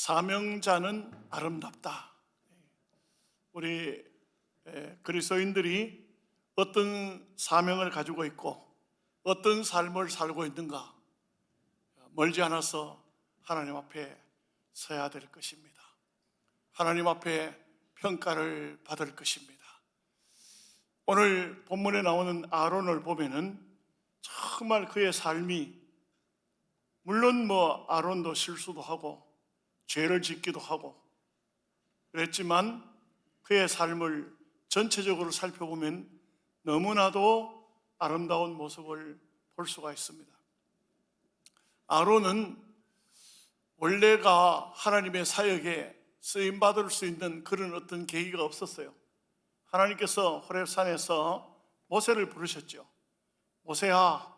사명자는 아름답다. 우리 그리스도인들이 어떤 사명을 가지고 있고 어떤 삶을 살고 있는가 멀지 않아서 하나님 앞에 서야 될 것입니다. 하나님 앞에 평가를 받을 것입니다. 오늘 본문에 나오는 아론을 보면은 정말 그의 삶이, 물론 아론도 실수도 하고 죄를 짓기도 하고 그랬지만 그의 삶을 전체적으로 살펴보면 너무나도 아름다운 모습을 볼 수가 있습니다. 아론은 원래가 하나님의 사역에 쓰임받을 수 있는 그런 어떤 계기가 없었어요. 하나님께서 호렙산에서 모세를 부르셨죠. 모세야,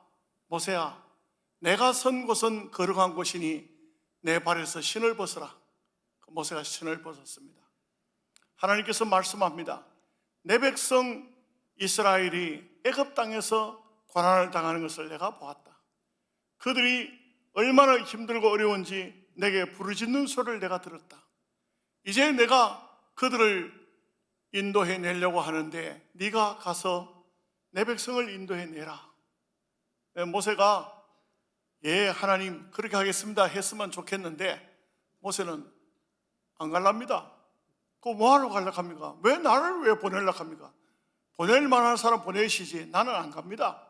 모세야, 내가 선 곳은 거룩한 곳이니 내 발에서 신을 벗어라. 모세가 신을 벗었습니다. 하나님께서 말씀합니다. 내 백성 이스라엘이 애굽 땅에서 고난을 당하는 것을 내가 보았다. 그들이 얼마나 힘들고 어려운지 내게 부르짖는 소리를 내가 들었다. 이제 내가 그들을 인도해 내려고 하는데 네가 가서 내 백성을 인도해 내라. 모세가 예 하나님 그렇게 하겠습니다 했으면 좋겠는데 모세는 안 갈랍니다. 그거 뭐하러 가려고 합니까? 왜 나를 왜 보내려고 합니까? 보낼 만한 사람 보내시지 나는 안 갑니다.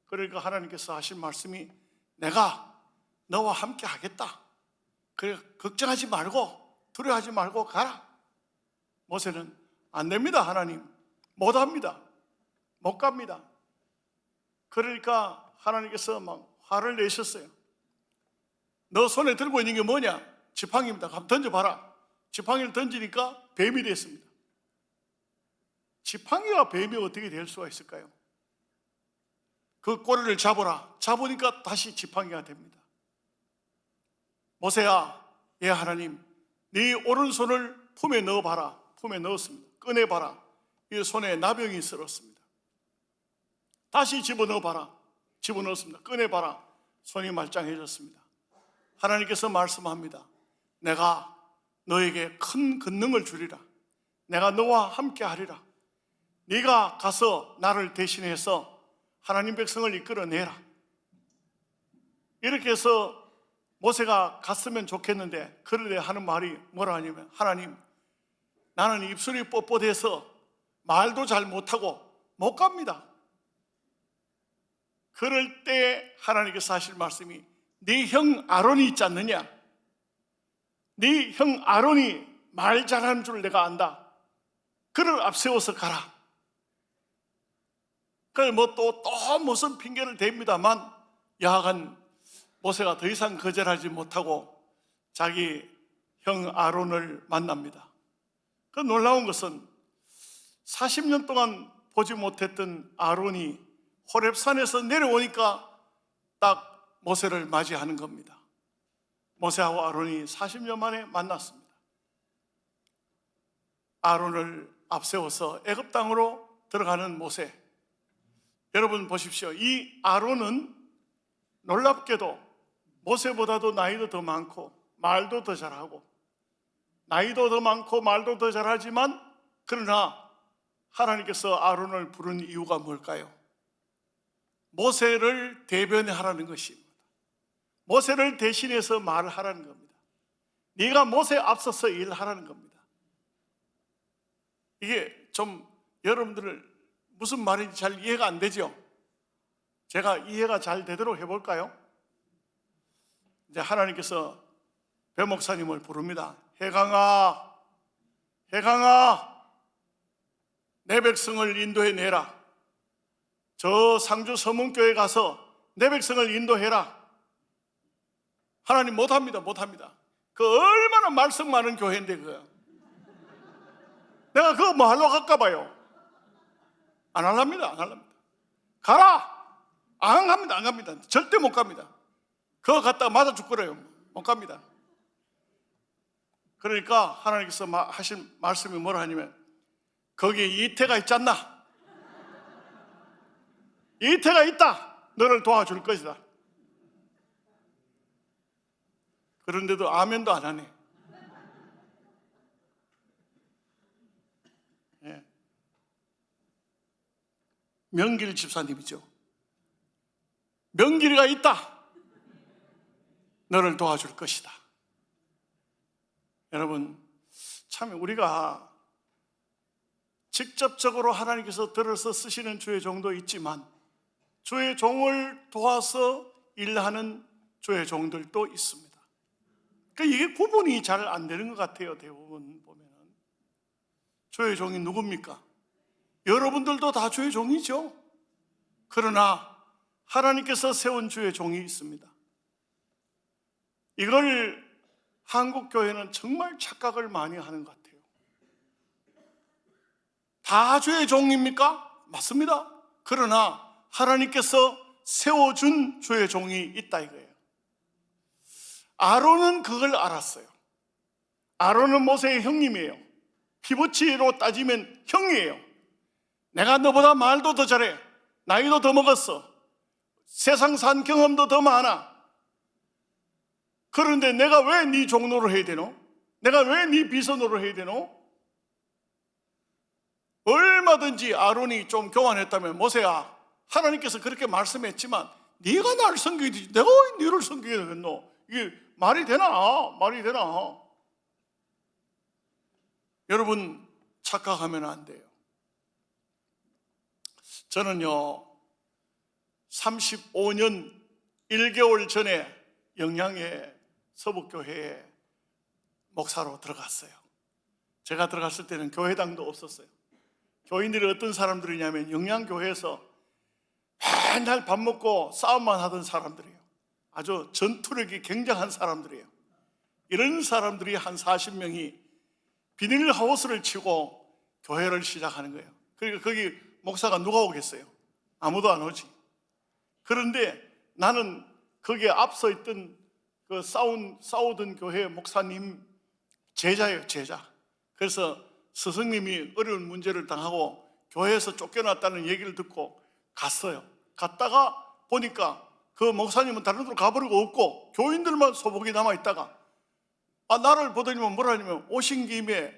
그러니까 하나님께서 하신 말씀이 내가 너와 함께 하겠다. 그래 걱정하지 말고 두려워하지 말고 가라. 모세는 안 됩니다. 하나님 못 합니다. 못 갑니다. 그러니까 하나님께서 막 화를 내셨어요. 너 손에 들고 있는 게 뭐냐? 지팡이입니다. 한번 던져봐라. 지팡이를 던지니까 뱀이 됐습니다. 지팡이가 뱀이 어떻게 될 수가 있을까요? 그 꼬리를 잡아라. 잡으니까 다시 지팡이가 됩니다. 모세야, 예 하나님, 네 오른손을 품에 넣어봐라. 품에 넣었습니다. 꺼내봐라. 이 손에 나병이 쓸었습니다. 다시 집어넣어봐라. 집어넣었습니다. 꺼내봐라. 손이 말짱해졌습니다. 하나님께서 말씀합니다. 내가 너에게 큰 권능을 주리라. 내가 너와 함께 하리라. 네가 가서 나를 대신해서 하나님 백성을 이끌어내라. 이렇게 해서 모세가 갔으면 좋겠는데 그런데 하는 말이 뭐라 하냐면 하나님 나는 입술이 뻣뻣해서 말도 잘 못하고 못 갑니다. 그럴 때 하나님께서 하실 말씀이 네 형 아론이 있지 않느냐? 네 형 아론이 말 잘하는 줄 내가 안다. 그를 앞세워서 가라. 그걸 또 무슨 핑계를 댑니다만 야간 모세가 더 이상 거절하지 못하고 자기 형 아론을 만납니다. 그 놀라운 것은 40년 동안 보지 못했던 아론이 호렙산에서 내려오니까 딱 모세를 맞이하는 겁니다. 모세하고 아론이 40년 만에 만났습니다. 아론을 앞세워서 애굽 땅으로 들어가는 모세. 여러분 보십시오. 이 아론은 놀랍게도 모세보다도 나이도 더 많고 말도 더 잘하고 나이도 더 많고 말도 더 잘하지만 그러나 하나님께서 아론을 부른 이유가 뭘까요? 모세를 대변하라는 것입니다. 모세를 대신해서 말을 하라는 겁니다. 네가 모세 앞서서 일하라는 겁니다. 이게 좀 여러분들 무슨 말인지 잘 이해가 안 되죠? 제가 이해가 잘 되도록 해볼까요? 이제 하나님께서 배 목사님을 부릅니다. 해강아, 해강아, 내 백성을 인도해 내라. 저 상주 서문교회 가서 내 백성을 인도해라. 하나님 못합니다. 못합니다. 그 얼마나 말씀 많은 교회인데 그거야. 내가 그거 뭐 하려고 할까 봐요. 안 할랍니다. 안 할랍니다. 가라. 안 갑니다. 안 갑니다. 절대 못 갑니다. 그거 갖다가 맞아 죽거래요. 못 갑니다. 그러니까 하나님께서 하신 말씀이 뭐라 하냐면 거기에 이태가 있지 않나? 이태가 있다. 너를 도와줄 것이다. 그런데도 아멘도 안 하네. 명길 집사님이죠. 명길이가 있다. 너를 도와줄 것이다. 여러분, 참 우리가 직접적으로 하나님께서 들어서 쓰시는 주의 종도 있지만 주의 종을 도와서 일하는 주의 종들도 있습니다. 그러니까 이게 구분이 잘 안 되는 것 같아요. 대부분 보면 주의 종이 누굽니까? 여러분들도 다 주의 종이죠. 그러나 하나님께서 세운 주의 종이 있습니다. 이걸 한국 교회는 정말 착각을 많이 하는 것 같아요. 다 주의 종입니까? 맞습니다. 그러나 하나님께서 세워준 주의 종이 있다 이거예요. 아론은 그걸 알았어요. 아론은 모세의 형님이에요. 피부치로 따지면 형이에요. 내가 너보다 말도 더 잘해. 나이도 더 먹었어. 세상 산 경험도 더 많아. 그런데 내가 왜 네 종로를 해야 되노? 내가 왜 네 비서노를 해야 되노? 얼마든지 아론이 좀 교만했다면 모세야, 하나님께서 그렇게 말씀했지만 네가 나를 섬겨야 되지 내가 왜 너를 섬겨야 되겠노? 이게 말이 되나? 말이 되나? 여러분, 착각하면 안 돼요. 저는요 35년 1개월 전에 영양의 서북교회에 목사로 들어갔어요. 제가 들어갔을 때는 교회당도 없었어요. 교인들이 어떤 사람들이냐면 영양교회에서 맨날 밥 먹고 싸움만 하던 사람들이에요. 아주 전투력이 굉장한 사람들이에요. 이런 사람들이 한 40명이 비닐하우스를 치고 교회를 시작하는 거예요. 그러니까 거기 목사가 누가 오겠어요? 아무도 안 오지. 그런데 나는 거기에 앞서 있던 그 싸우던 교회 목사님 제자예요, 제자. 그래서 스승님이 어려운 문제를 당하고 교회에서 쫓겨났다는 얘기를 듣고 갔어요. 갔다가 보니까 그 목사님은 다른 데로 가버리고 없고 교인들만 소복이 남아있다가 나를 보더니만 뭐라냐면 오신 김에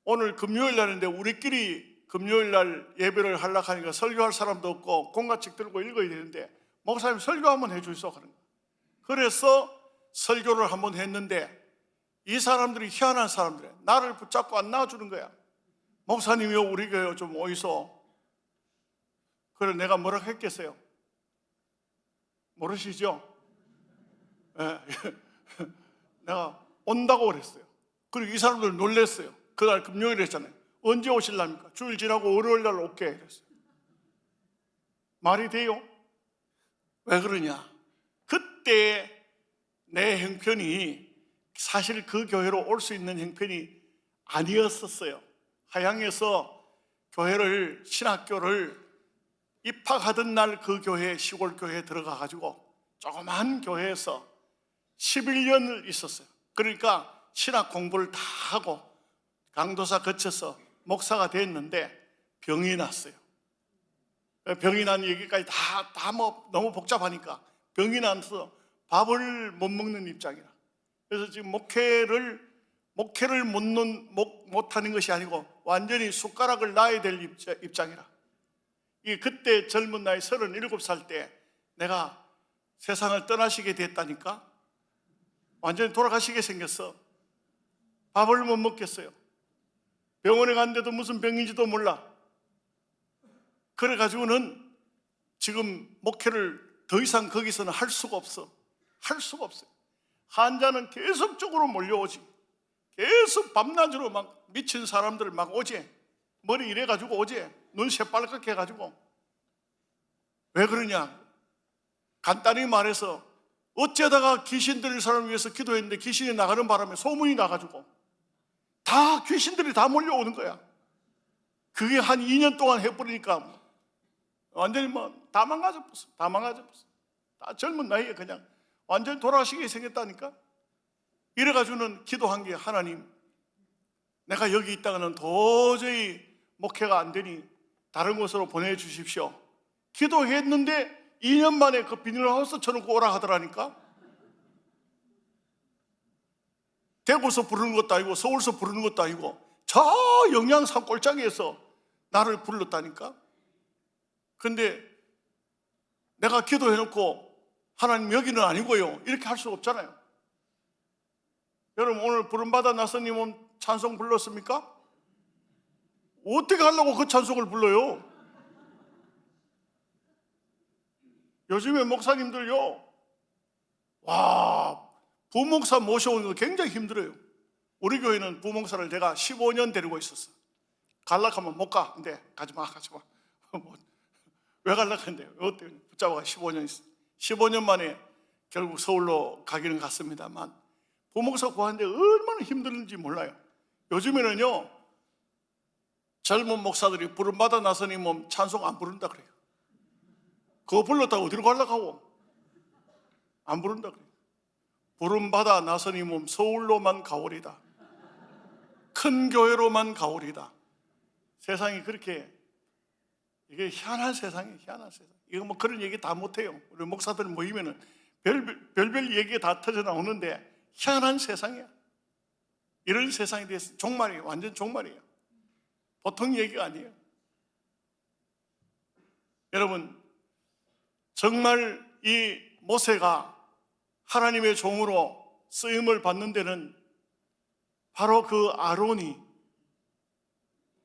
오늘 금요일 날인데 우리끼리 금요일 날 예배를 하려고 하니까 설교할 사람도 없고 공과책 들고 읽어야 되는데 목사님 설교 한번 해주소 하는 거예요. 그래서 설교를 한번 했는데 이 사람들이 희한한 사람들이에요. 나를 붙잡고 안 나와주는 거야. 목사님이요 우리 교회 좀 오이소. 그래 내가 뭐라고 했겠어요? 모르시죠? 네. 내가 온다고 그랬어요. 그리고 이 사람들 놀랬어요. 그날 금요일 했잖아요. 언제 오실랍니까? 주일 지나고 월요일 날 올게 그랬어요. 말이 돼요? 왜 그러냐? 그때 내 형편이 사실 그 교회로 올 수 있는 형편이 아니었었어요. 하양에서 교회를 신학교를 입학하던 날 그 교회 시골 교회에 들어가 가지고 조그만 교회에서 11년을 있었어요. 그러니까 신학 공부를 다 하고 강도사 거쳐서 목사가 됐는데 병이 났어요. 병이 난 얘기까지 다 너무 복잡하니까 병이 나서 밥을 못 먹는 입장이라. 그래서 지금 목회를 못하는 것이 아니고 완전히 숟가락을 놔야 될 입장이라. 그때 젊은 나이 37살 때 내가 세상을 떠나시게 됐다니까. 완전히 돌아가시게 생겼어. 밥을 못 먹겠어요. 병원에 갔는데도 무슨 병인지도 몰라. 그래가지고는 지금 목회를 더 이상 거기서는 할 수가 없어. 할 수가 없어요. 환자는 계속적으로 몰려오지. 계속 밤낮으로 막 미친 사람들 막 오지. 머리 이래가지고 오지. 눈 새빨갛게 해가지고. 왜 그러냐? 간단히 말해서 어쩌다가 귀신 들린 사람을 위해서 기도했는데 귀신이 나가는 바람에 소문이 나가지고 다 귀신들이 다 몰려오는 거야. 그게 한 2년 동안 해버리니까 완전히 다 망가져버렸어. 다 망가져버렸어. 다 젊은 나이에 그냥 완전히 돌아가시게 생겼다니까. 이래가지고는 기도한 게 하나님, 내가 여기 있다가는 도저히 목회가 안 되니 다른 곳으로 보내주십시오. 기도했는데 2년 만에 그 비닐하우스 쳐놓고 오라 하더라니까. 대구에서 부르는 것도 아니고 서울에서 부르는 것도 아니고 저 영양산 꼴짝에서 나를 불렀다니까. 근데 내가 기도해놓고 하나님 여기는 아니고요 이렇게 할 수 없잖아요. 여러분 오늘 부름받아 나서님은 찬송 불렀습니까? 어떻게 하려고 그 찬송을 불러요? 요즘에 목사님들요, 와, 부목사 모셔오는 거 굉장히 힘들어요. 우리 교회는 부목사를 제가 15년 데리고 있었어. 갈락하면 못 가. 근데 가지 마. 왜 갈락한대요? 어때? 붙잡아가 15년 있어. 15년 만에 결국 서울로 가기는 갔습니다만 부목사 구하는데 얼마나 힘들는지 몰라요. 요즘에는요, 젊은 목사들이 부름받아 나서니 몸 찬송 안 부른다 그래요. 그거 불렀다고 어디로 가려고? 안 부른다 그래요. 부름받아 나서니 몸 서울로만 가오리다. 큰 교회로만 가오리다. 세상이 그렇게, 이게 희한한 세상이에요. 희한한 세상. 이거 뭐 그런 얘기 다 못해요. 우리 목사들 모이면은 별별 얘기가 다 터져 나오는데 희한한 세상이야. 이런 세상에 대해서 종말이에요. 완전 종말이에요. 보통 얘기가 아니에요. 여러분, 정말 이 모세가 하나님의 종으로 쓰임을 받는 데는 바로 그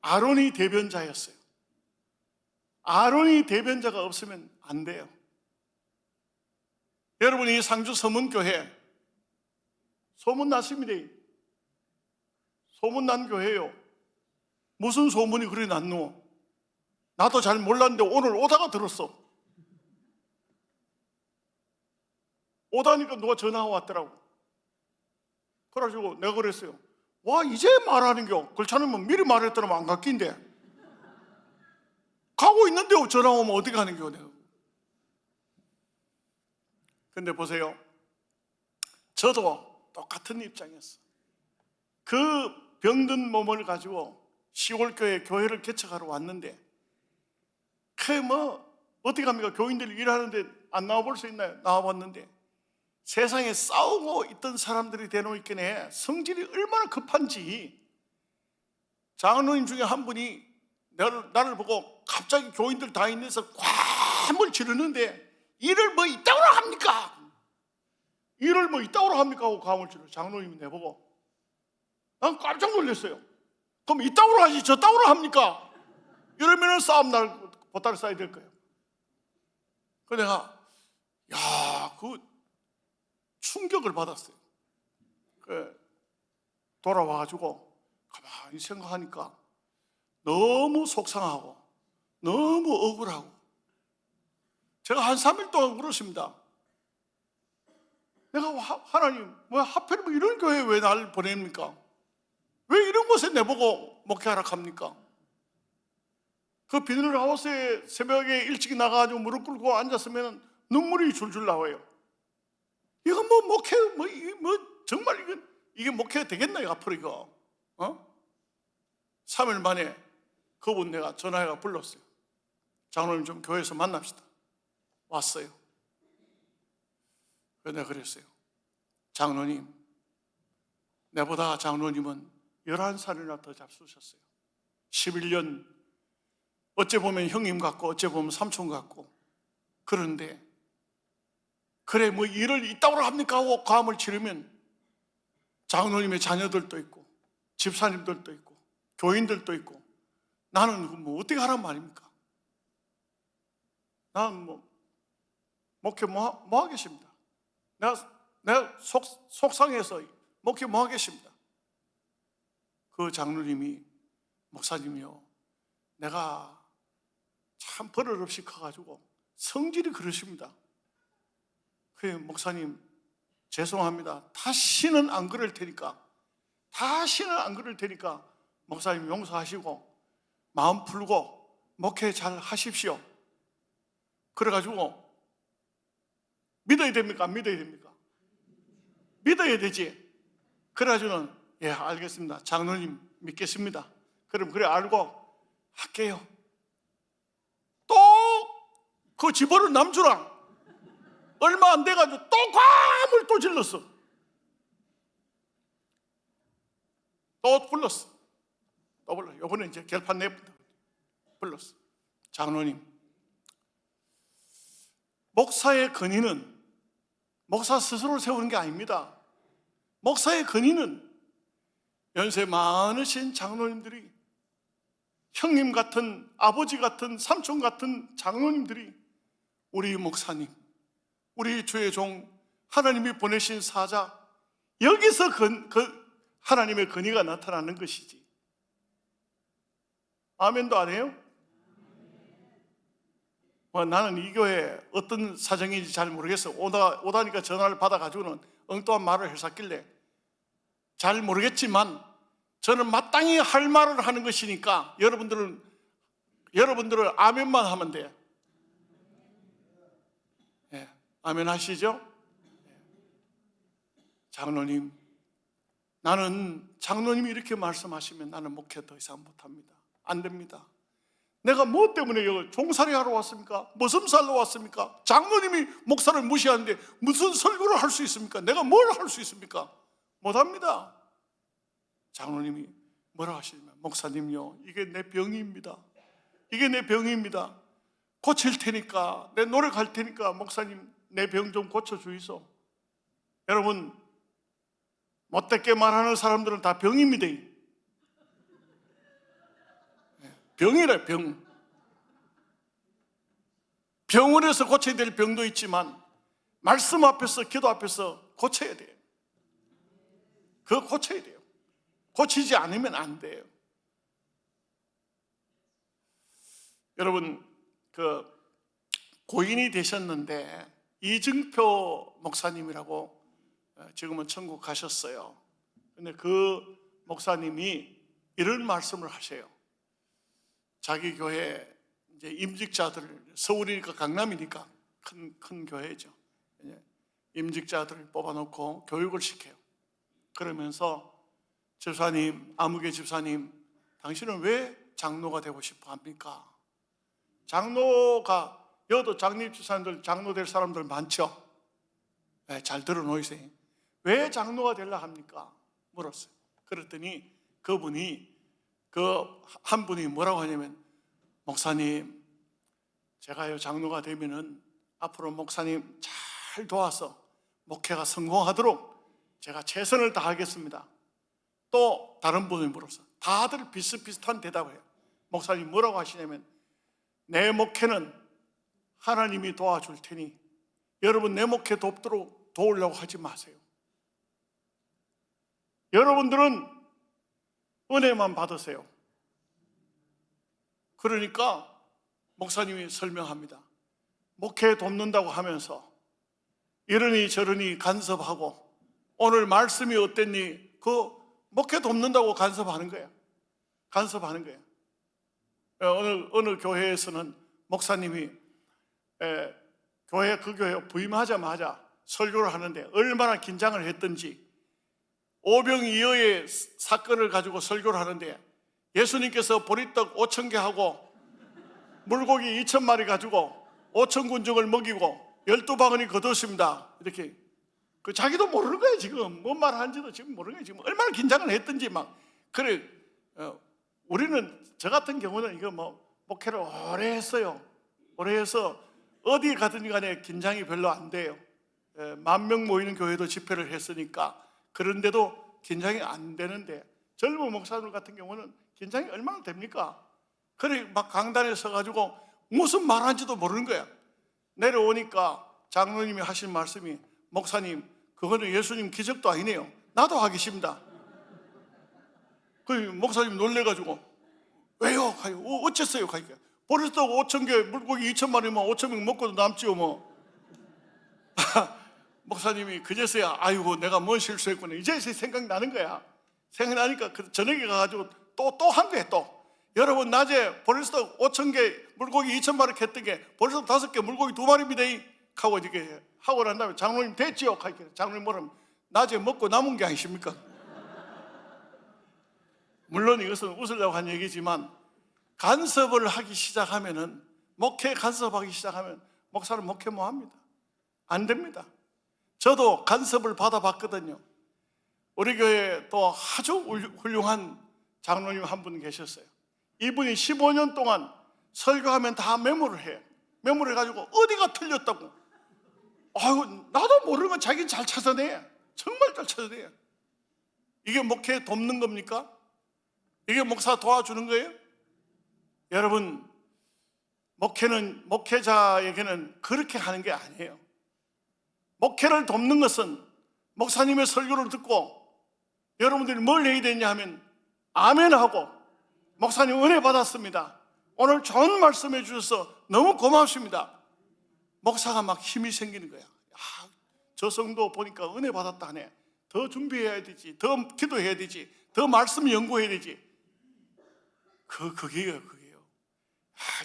아론이 대변자였어요. 아론이 대변자가 없으면 안 돼요. 여러분, 이 상주 서문교회 소문났습니다. 소문난 교회예요. 무슨 소문이 그리 났노? 나도 잘 몰랐는데 오늘 오다가 들었어. 오다니까 누가 전화가 왔더라고. 그래가지고 내가 그랬어요. 와, 이제 말하는겨. 그렇지 않으면 미리 말했더라면 안 갔긴데. 가고 있는데 전화 오면 어디 가는겨 내가. 근데 보세요. 저도 똑같은 입장이었어. 그 병든 몸을 가지고 시골교회 교회를 개척하러 왔는데 그게 뭐 어떻게 합니까? 교인들이 일하는데 안 나와볼 수 있나요? 나와봤는데 세상에 싸우고 있던 사람들이 대놓이겠네. 성질이 얼마나 급한지. 장로님 중에 한 분이 나를 보고 갑자기 교인들 다 있는데서 괌을 지르는데 일을 뭐 이따구로 합니까? 일을 뭐 이따구로 합니까? 하고 괌을 지르. 장로님이 내보고 난 깜짝 놀랐어요. 그럼 이따구로 하지 저따구로 합니까? 이러면은 싸움 날 보따리 싸야 될 거예요. 그래서 내가 그 충격을 받았어요. 돌아와가지고 가만히 생각하니까 너무 속상하고 너무 억울하고 제가 한 3일 동안 울었습니다. 내가 하나님 왜 하필 뭐 이런 교회에 왜 나를 보냅니까? 왜 이런 곳에 내보고 목회하라 합니까? 그 비닐하우스에 새벽에 일찍 나가가지고 무릎 꿇고 앉았으면 눈물이 줄줄 나와요. 이거 뭐 목회 정말 이게 목회가 되겠나요 앞으로 이거? 3일 만에 그분 내가 전화해가 불렀어요. 장로님 좀 교회에서 만납시다. 왔어요. 그래서 내가 그랬어요. 장로님, 내보다 장로님은 11살이나 더 잡수셨어요. 11년 어째 보면 형님 같고 어째 보면 삼촌 같고 그런데 그래 뭐 일을 이따구로 합니까 하고 괌을 치르면 장로님의 자녀들도 있고 집사님들도 있고 교인들도 있고 나는 뭐 어떻게 하란 말입니까? 나는 뭐 목회 뭐 하겠습니다. 내가 속상해서 목회 뭐 하겠습니다. 그 장로님이 목사님이요, 내가 참 버릇없이 커가지고 성질이 그러십니다. 그래 목사님 죄송합니다. 다시는 안 그럴 테니까 목사님 용서하시고 마음 풀고 목회 잘 하십시오. 그래가지고 믿어야 됩니까? 안 믿어야 됩니까? 믿어야 되지. 그래가지고는 예 알겠습니다. 장로님 믿겠습니다. 그럼 그래 알고 할게요. 또 그 집어를 남주랑 얼마 안 돼가지고 또 괌을 또 질렀어. 또 불렀어. 이번에 이제 결판 내본다. 불렀어. 장로님 목사의 권위는 목사 스스로 세우는 게 아닙니다. 목사의 권위는 연세 많으신 장로님들이, 형님 같은, 아버지 같은, 삼촌 같은 장로님들이 우리 목사님, 우리 주의 종, 하나님이 보내신 사자, 여기서 하나님의 권위가 나타나는 것이지. 아멘도 안 해요? 나는 이 교회 어떤 사정인지 잘 모르겠어. 오다니까 전화를 받아가지고는 엉뚱한 말을 해샀길래 잘 모르겠지만 저는 마땅히 할 말을 하는 것이니까 여러분들을 아멘만 하면 돼요. 네, 아멘 하시죠? 장로님, 나는 장로님이 이렇게 말씀하시면 나는 목회 더 이상 못합니다. 안 됩니다. 내가 뭐 때문에 여기 종살이 하러 왔습니까? 무슨 살러 왔습니까? 장로님이 목사를 무시하는데 무슨 설교를 할 수 있습니까? 내가 뭘 할 수 있습니까? 못합니다. 장로님이 뭐라 하시냐면, 목사님요, 이게 내 병입니다. 이게 내 병입니다. 고칠 테니까, 내 노력할 테니까 목사님 내 병 좀 고쳐주이소. 여러분, 못되게 말하는 사람들은 다 병입니다. 병이래, 병. 병원에서 고쳐야 될 병도 있지만 말씀 앞에서, 기도 앞에서 고쳐야 돼요. 그거 고쳐야 돼요. 고치지 않으면 안 돼요. 여러분, 고인이 되셨는데 이증표 목사님이라고 지금은 천국 가셨어요. 근데 그 목사님이 이런 말씀을 하세요. 자기 교회 이제 임직자들, 서울이니까 강남이니까 큰 교회죠. 임직자들을 뽑아놓고 교육을 시켜요. 그러면서 집사님, 아무개 집사님, 당신은 왜 장로가 되고 싶어 합니까? 장로가, 여도 장립 집사님들 장로 될 사람들 많죠? 네, 잘 들어놓으세요. 왜 장로가 되려 합니까? 물었어요. 그랬더니 그분이, 한 분이 뭐라고 하냐면, 목사님, 제가요 장로가 되면은 앞으로 목사님 잘 도와서 목회가 성공하도록 제가 최선을 다하겠습니다. 또 다른 분이 물었어요. 다들 비슷비슷한 대답을 해요. 목사님 뭐라고 하시냐면, 내 목회는 하나님이 도와줄 테니 여러분 내 목회 돕도록 도우려고 하지 마세요. 여러분들은 은혜만 받으세요. 그러니까 목사님이 설명합니다. 목회 돕는다고 하면서 이러니 저러니 간섭하고 오늘 말씀이 어땠니? 그 목회 돕는다고 간섭하는 거예요. 간섭하는 거예요. 어느 교회에서는 목사님이 그 교회 부임하자마자 설교를 하는데 얼마나 긴장을 했던지 오병이어의 사건을 가지고 설교를 하는데 예수님께서 보리떡 5,000개 하고 물고기 2,000마리 가지고 5,000군중을 먹이고 12바구니 거두었습니다. 이렇게 자기도 모르는 거예요. 지금 뭔 말 하는지도 지금 모르는 거예요. 지금 얼마나 긴장을 했던지 막. 그래, 우리는, 저 같은 경우는 이거 목회를 오래 했어요. 오래 해서 어디 가든지 간에 긴장이 별로 안 돼요. 10,000명 모이는 교회도 집회를 했으니까. 그런데도 긴장이 안 되는데 젊은 목사들 같은 경우는 긴장이 얼마나 됩니까? 그래 막 강단에 서가지고 무슨 말하는지도 모르는 거야. 내려오니까 장로님이 하신 말씀이, 목사님 그거는 예수님 기적도 아니네요. 나도 하기 싫습니다. 그 목사님 놀래가지고 왜요? 어쨌어요? 보리떡 5,000개, 물고기 2,000마리면 5,000명 먹고도 남지요 뭐. 목사님이 그제서야 아이고 내가 뭔 실수했구나 이제 생각나는 거야. 생각나니까 저녁에 가가지고 또 한 거야. 또 여러분 낮에 보리떡 5,000개, 물고기 2,000마리 했던 게 보리떡 5개, 물고기 2마리입니다 하고 이렇게 하고 난 다음에 장로님 됐지요? 장로님 뭐라면 낮에 먹고 남은 게 아니십니까? 물론 이것은 웃으려고 한 얘기지만 간섭을 하기 시작하면은, 목회 간섭하기 시작하면 목사는 목회 뭐 합니다. 안 됩니다. 저도 간섭을 받아봤거든요. 우리 교회에 또 아주 훌륭한 장로님 한 분 계셨어요. 이분이 15년 동안 설교하면 다 메모를 해요. 메모를 해가지고 어디가 틀렸다고 아유, 나도 모르는 건 자기는 잘 찾아내. 정말 잘 찾아내. 이게 목회 돕는 겁니까? 이게 목사 도와주는 거예요? 여러분, 목회자에게는 그렇게 하는 게 아니에요. 목회를 돕는 것은 목사님의 설교를 듣고 여러분들이 뭘 해야 되냐 하면 아멘하고, 목사님 은혜 받았습니다, 오늘 좋은 말씀해 주셔서 너무 고맙습니다. 목사가 막 힘이 생기는 거야. 저 성도 보니까 은혜 받았다 하네. 더 준비해야 되지, 더 기도해야 되지, 더 말씀 연구해야 되지. 그게요.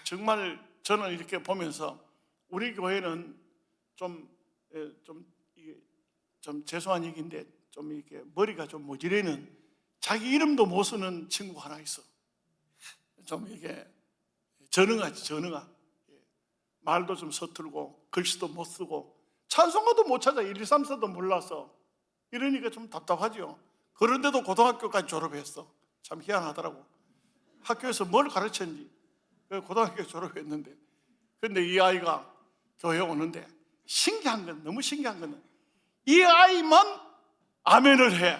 정말 저는 이렇게 보면서 우리 교회는 좀 죄송한 얘기인데 좀 이렇게 머리가 좀 모질해는, 자기 이름도 못 쓰는 친구가 하나 있어. 좀 이게 전응하지. 말도 좀 서툴고 글씨도 못 쓰고 찬송가도 못 찾아. 1, 2, 3, 4도 몰라서. 이러니까 좀 답답하죠. 그런데도 고등학교까지 졸업했어. 참 희한하더라고. 학교에서 뭘 가르쳤는지. 고등학교 졸업했는데, 근데 이 아이가 교회 오는데 너무 신기한 건 이 아이만 아멘을 해.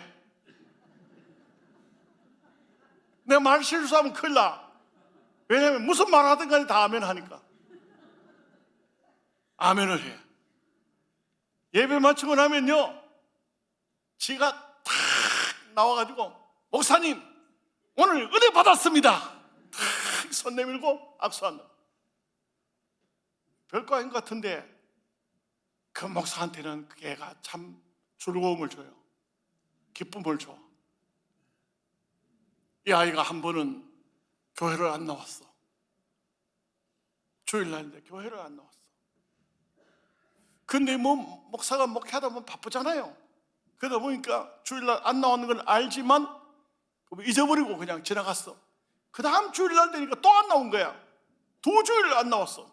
내 말 실수하면 큰일 나. 왜냐하면 무슨 말 하든 간에 다 아멘 하니까. 아멘을 해. 예배 마치고 나면요, 지가 탁 나와가지고 목사님 오늘 은혜 받았습니다, 탁 손 내밀고 악수한다. 별거 아닌 것 같은데 그 목사한테는 그 애가 참 즐거움을 줘요. 기쁨을 줘. 이 아이가 한 번은 교회를 안 나왔어. 주일날인데 교회를 안 나왔어. 근데 뭐 목사가 목회하다 보면 바쁘잖아요. 그러다 보니까 주일날 안 나오는 걸 알지만 잊어버리고 그냥 지나갔어. 그 다음 주일날 되니까 또 안 나온 거야. 2주일 안 나왔어.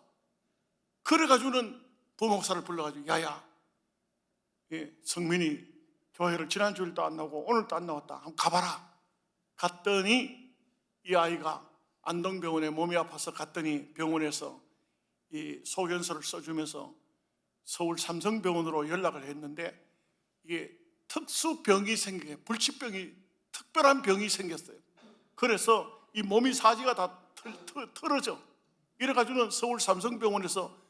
그래가지고는 부목사를 불러가지고, 야야, 성민이 교회를 지난 주일도 안 나오고 오늘도 안 나왔다, 한번 가봐라. 갔더니 이 아이가 안동병원에 몸이 아파서 갔더니 병원에서 이 소견서를 써주면서 서울 삼성병원으로 연락을 했는데, 이게 특수병이 생겨, 불치병이, 특별한 병이 생겼어요. 그래서 이 몸이 사지가 다 틀어져. 이래가지고는 서울 삼성병원에서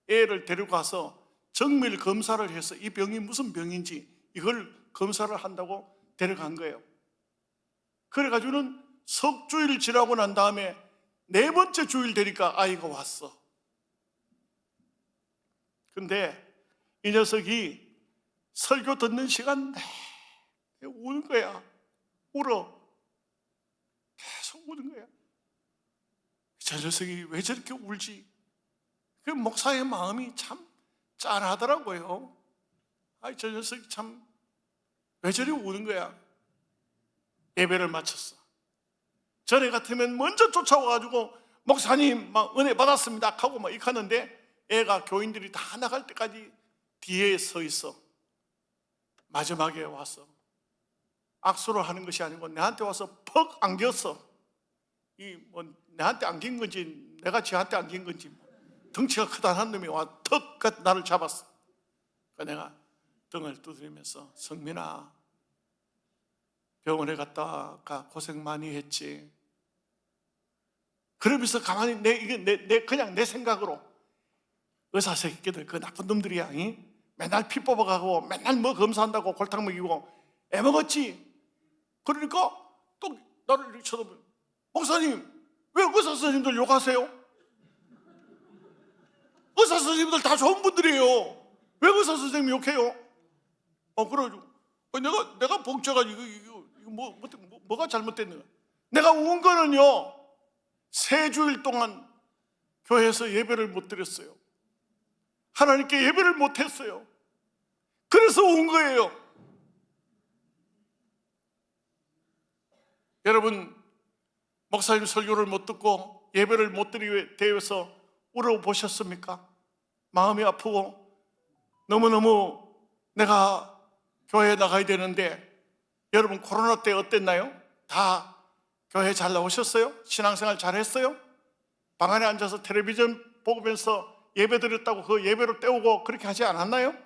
애를 데려가서 정밀 검사를 해서 이 병이 무슨 병인지 이걸 검사를 한다고 데려간 거예요. 그래가지고는 석 주일 지나고 난 다음에 4번째 주일 되니까 아이가 왔어. 근데 이 녀석이 설교 듣는 시간 내내 우는 거야. 울어. 계속 우는 거야. 저 녀석이 왜 저렇게 울지? 그 목사의 마음이 참 짠하더라고요. 저 녀석이 참 왜 저리 우는 거야? 예배를 마쳤어. 전에 같으면 먼저 쫓아와가지고 목사님 막 은혜 받았습니다 하고 막 이렇게 하는데, 애가 교인들이 다 나갈 때까지 뒤에 서 있어. 마지막에 와서 악수를 하는 것이 아니고 내한테 와서 퍽 안겼어. 내한테 안긴 건지 내가 지한테 안긴 건지, 덩치가 크다는 놈이 와 턱 나를 잡았어. 내가 등을 두드리면서, 성민아, 병원에 갔다가 고생 많이 했지. 그러면서 가만히 그냥 내 생각으로, 의사 새끼들 그 나쁜 놈들이야. 맨날 피 뽑아가고 맨날 뭐 검사한다고 골탕 먹이고 애 먹었지. 그러니까 또 나를 이렇게 쳐다보면, 목사님 왜 의사 선생님들 욕하세요? 의사 선생님들 다 좋은 분들이에요. 왜 의사 선생님 욕해요? 그래가지고 내가 복잡가지고 이거 뭐가 잘못됐는가? 내가 운 거는요, 3주일 동안 교회에서 예배를 못 드렸어요. 하나님께 예배를 못 했어요. 그래서 온 거예요. 여러분, 목사님 설교를 못 듣고 예배를 못 드리게 되어서 울어보셨습니까? 마음이 아프고 너무너무 내가 교회에 나가야 되는데. 여러분, 코로나 때 어땠나요? 다 교회 잘 나오셨어요? 신앙생활 잘 했어요? 방 안에 앉아서 텔레비전 보면서 예배 드렸다고 그 예배로 때우고 그렇게 하지 않았나요?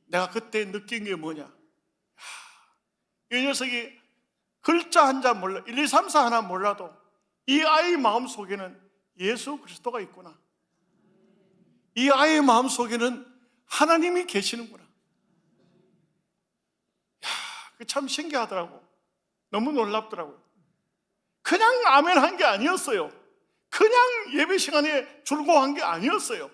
내가 그때 느낀 게 뭐냐, 이 녀석이 글자 한자 몰라, 1, 2, 3, 4 하나 몰라도 이 아이 마음 속에는 예수 그리스도가 있구나, 이 아이의 마음 속에는 하나님이 계시는구나. 참 신기하더라고. 너무 놀랍더라고요. 그냥 아멘 한 게 아니었어요. 그냥 예배 시간에 줄고 한 게 아니었어요.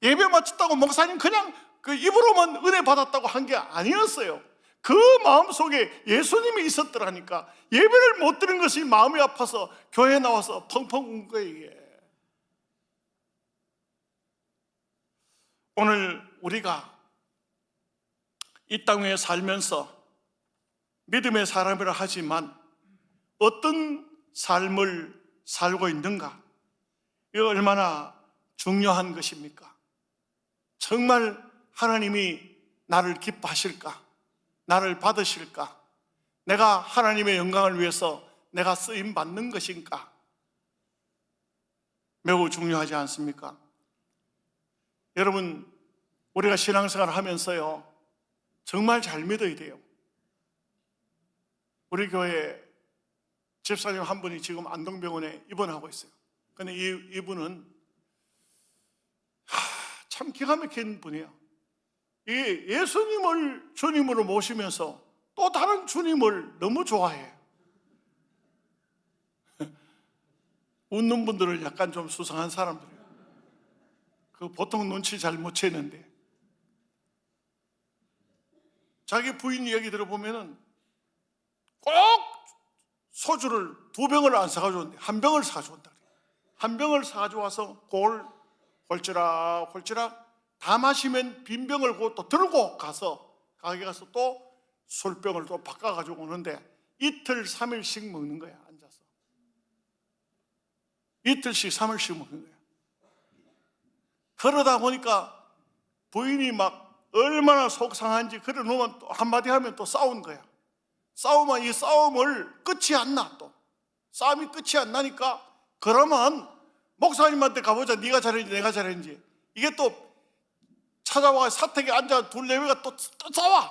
예배 마쳤다고 목사님 그냥 그 입으로만 은혜 받았다고 한 게 아니었어요. 그 마음속에 예수님이 있었더라니까. 예배를 못 드린 것이 마음이 아파서 교회에 나와서 펑펑 운 거예요, 이게. 오늘 우리가 이 땅 위에 살면서 믿음의 사람이라 하지만 어떤 삶을 살고 있는가? 이거 얼마나 중요한 것입니까? 정말 하나님이 나를 기뻐하실까? 나를 받으실까? 내가 하나님의 영광을 위해서 내가 쓰임 받는 것인가? 매우 중요하지 않습니까? 여러분, 우리가 신앙생활을 하면서요, 정말 잘 믿어야 돼요. 우리 교회 집사님 한 분이 지금 안동병원에 입원하고 있어요. 근데 이분은 참 기가 막힌 분이에요. 이 예수님을 주님으로 모시면서 또 다른 주님을 너무 좋아해요. 웃는 분들은 약간 좀 수상한 사람들이에요. 그 보통 눈치 잘 못 채는데, 자기 부인 이야기 들어보면은 꼭 소주를 2병을 안 사가지고 온대. 1병을 사가지고 온다. 한 병을 사가지고 와서 홀찌락 다 마시면 빈 병을 또 들고 가서 가게 가서 또 술병을 또 바꿔가지고 오는데 이틀 3일씩 먹는 거야. 앉아서 이틀씩 3일씩 먹는 거야. 그러다 보니까 부인이 막 얼마나 속상한지, 그래 놓으면 또 한마디 하면 또 싸운 거야. 싸우면 이 싸움을 끝이 안 나. 또 싸움이 끝이 안 나니까 그러면 목사님한테 가보자. 네가 잘했는지 내가 잘했는지. 이게 또 찾아와 사택에 앉아 둘 내외가 또 싸워.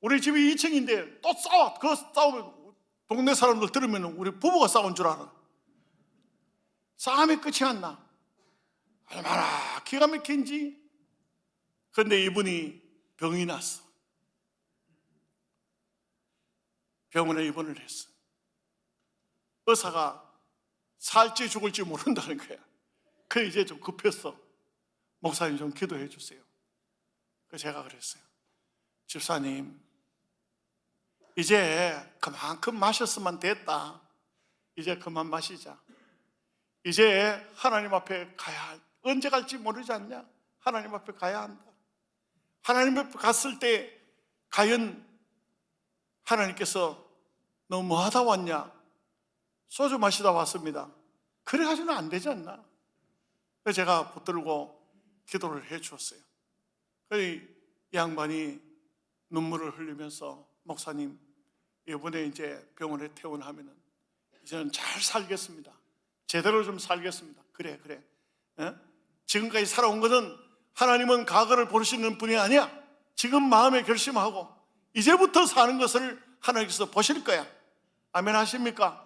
우리 집이 2층인데 또 싸워. 그 싸우면 동네 사람들 들으면 우리 부부가 싸운 줄 알아. 싸움이 끝이 안 나. 얼마나 기가 막힌지. 그런데 이분이 병이 났어. 병원에 입원을 했어. 의사가 살지 죽을지 모른다는 거야. 그 이제 좀 급했어. 목사님 좀 기도해 주세요. 그 제가 그랬어요. 집사님, 이제 그만큼 마셨으면 됐다. 이제 그만 마시자. 이제 하나님 앞에 가야, 언제 갈지 모르지 않냐? 하나님 앞에 가야 한다. 하나님 앞에 갔을 때 과연 하나님께서 너 뭐 하다 왔냐? 소주 마시다 왔습니다. 그래가지고는 안 되지 않나? 그래서 제가 붙들고 기도를 해 주었어요. 이 양반이 눈물을 흘리면서, 목사님, 이번에 이제 병원에 퇴원하면은 이제는 잘 살겠습니다. 제대로 좀 살겠습니다. 그래. 지금까지 살아온 것은 하나님은 과거를 보시는 분이 아니야. 지금 마음에 결심하고 이제부터 사는 것을 하나님께서 보실 거야. 아멘 하십니까?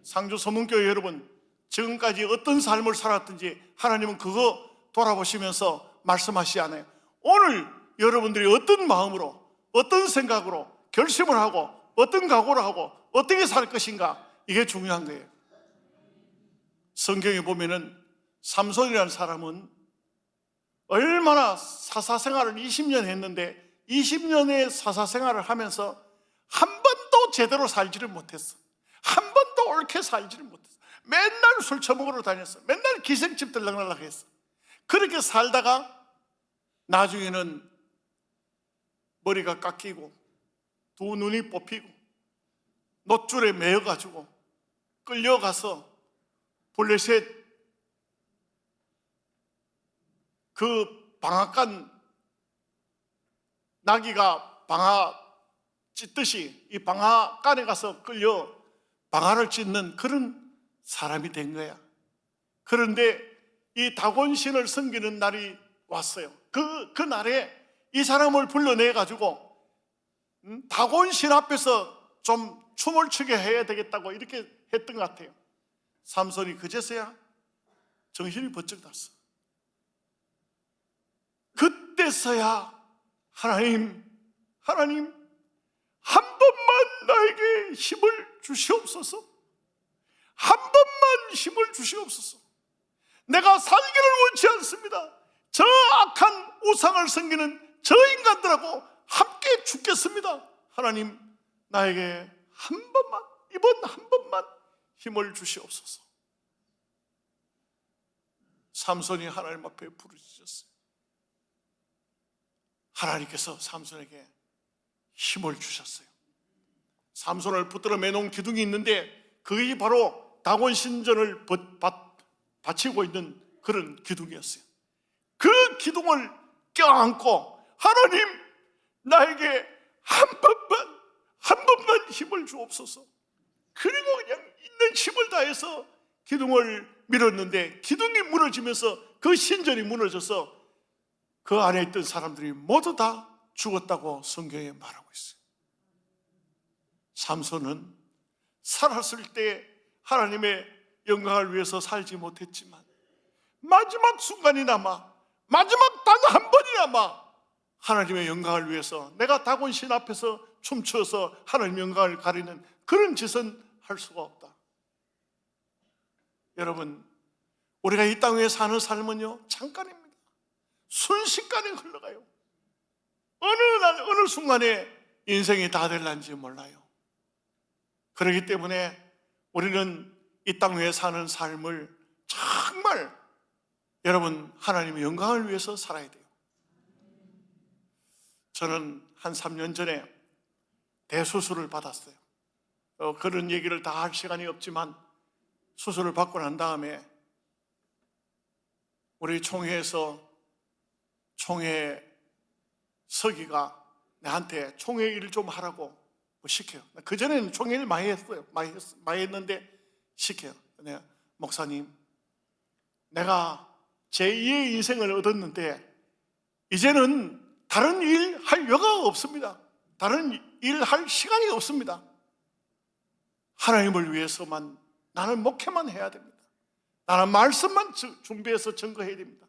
상주 서문교회 여러분, 지금까지 어떤 삶을 살았든지 하나님은 그거 돌아보시면서 말씀하시지 않아요. 오늘 여러분들이 어떤 마음으로, 어떤 생각으로 결심을 하고 어떤 각오를 하고 어떻게 살 것인가, 이게 중요한 거예요. 성경에 보면은 삼손이라는 사람은 얼마나 사사생활을 20년 했는데 20년의 사사생활을 하면서 한 번도 제대로 살지를 못했어. 한 번도 옳게 살지를 못했어. 맨날 술 처먹으러 다녔어. 맨날 기생집 들락날락 했어. 그렇게 살다가 나중에는 머리가 깎이고 두 눈이 뽑히고 놋줄에 매여가지고 끌려가서 블레셋 그 방앗간 나귀가 방아 찢듯이 이 방앗간에 가서 끌려 방아를 찢는 그런 사람이 된 거야. 그런데 이 다곤신을 섬기는 날이 왔어요. 그 날에 이 사람을 불러내 가지고 다곤신 앞에서 좀 춤을 추게 해야 되겠다고 이렇게 했던 것 같아요. 삼손이 그제서야 정신이 번쩍 났어. 그때서야 하나님 한 번만 나에게 힘을 주시옵소서. 한 번만 힘을 주시옵소서. 내가 살기를 원치 않습니다. 저 악한 우상을 섬기는 저 인간들하고 함께 죽겠습니다. 하나님, 나에게 한 번만, 이번 한 번만 힘을 주시옵소서. 삼손이 하나님 앞에 부르짖었어요. 하나님께서 삼손에게 힘을 주셨어요. 삼손을 붙들어 매놓은 기둥이 있는데 그게 바로 다곤 신전을 바치고 있는 그런 기둥이었어요. 그 기둥을 껴안고 하나님, 나에게 한 번만 힘을 주옵소서. 그리고 그냥 있는 힘을 다해서 기둥을 밀었는데 기둥이 무너지면서 그 신전이 무너져서 그 안에 있던 사람들이 모두 다 죽었다고 성경에 말하고 있어요. 삼손은 살았을 때 하나님의 영광을 위해서 살지 못했지만 마지막 순간이나마, 마지막 단 한 번이나마 하나님의 영광을 위해서 내가 다곤신 앞에서 춤춰서 하나님의 영광을 가리는 그런 짓은 할 수가 없다. 여러분, 우리가 이 땅에 사는 삶은요, 잠깐입니다. 순식간에 흘러가요. 어느 순간에 인생이 다 될란지 몰라요. 그렇기 때문에 우리는 이 땅 위에 사는 삶을 정말 여러분, 하나님의 영광을 위해서 살아야 돼요. 저는 한 3년 전에 대수술을 받았어요. 그런 얘기를 다 할 시간이 없지만 수술을 받고 난 다음에 우리 총회에서 총회 서기가 나한테 총회 일을 좀 하라고 시켜요. 그전에는 총회 일 많이 했어요. 많이 했는데 시켜요. 내가, 목사님, 내가 제2의 인생을 얻었는데 이제는 다른 일 할 여가가 없습니다. 다른 일 할 시간이 없습니다. 하나님을 위해서만 나는 목회만 해야 됩니다. 나는 말씀만 준비해서 증거해야 됩니다.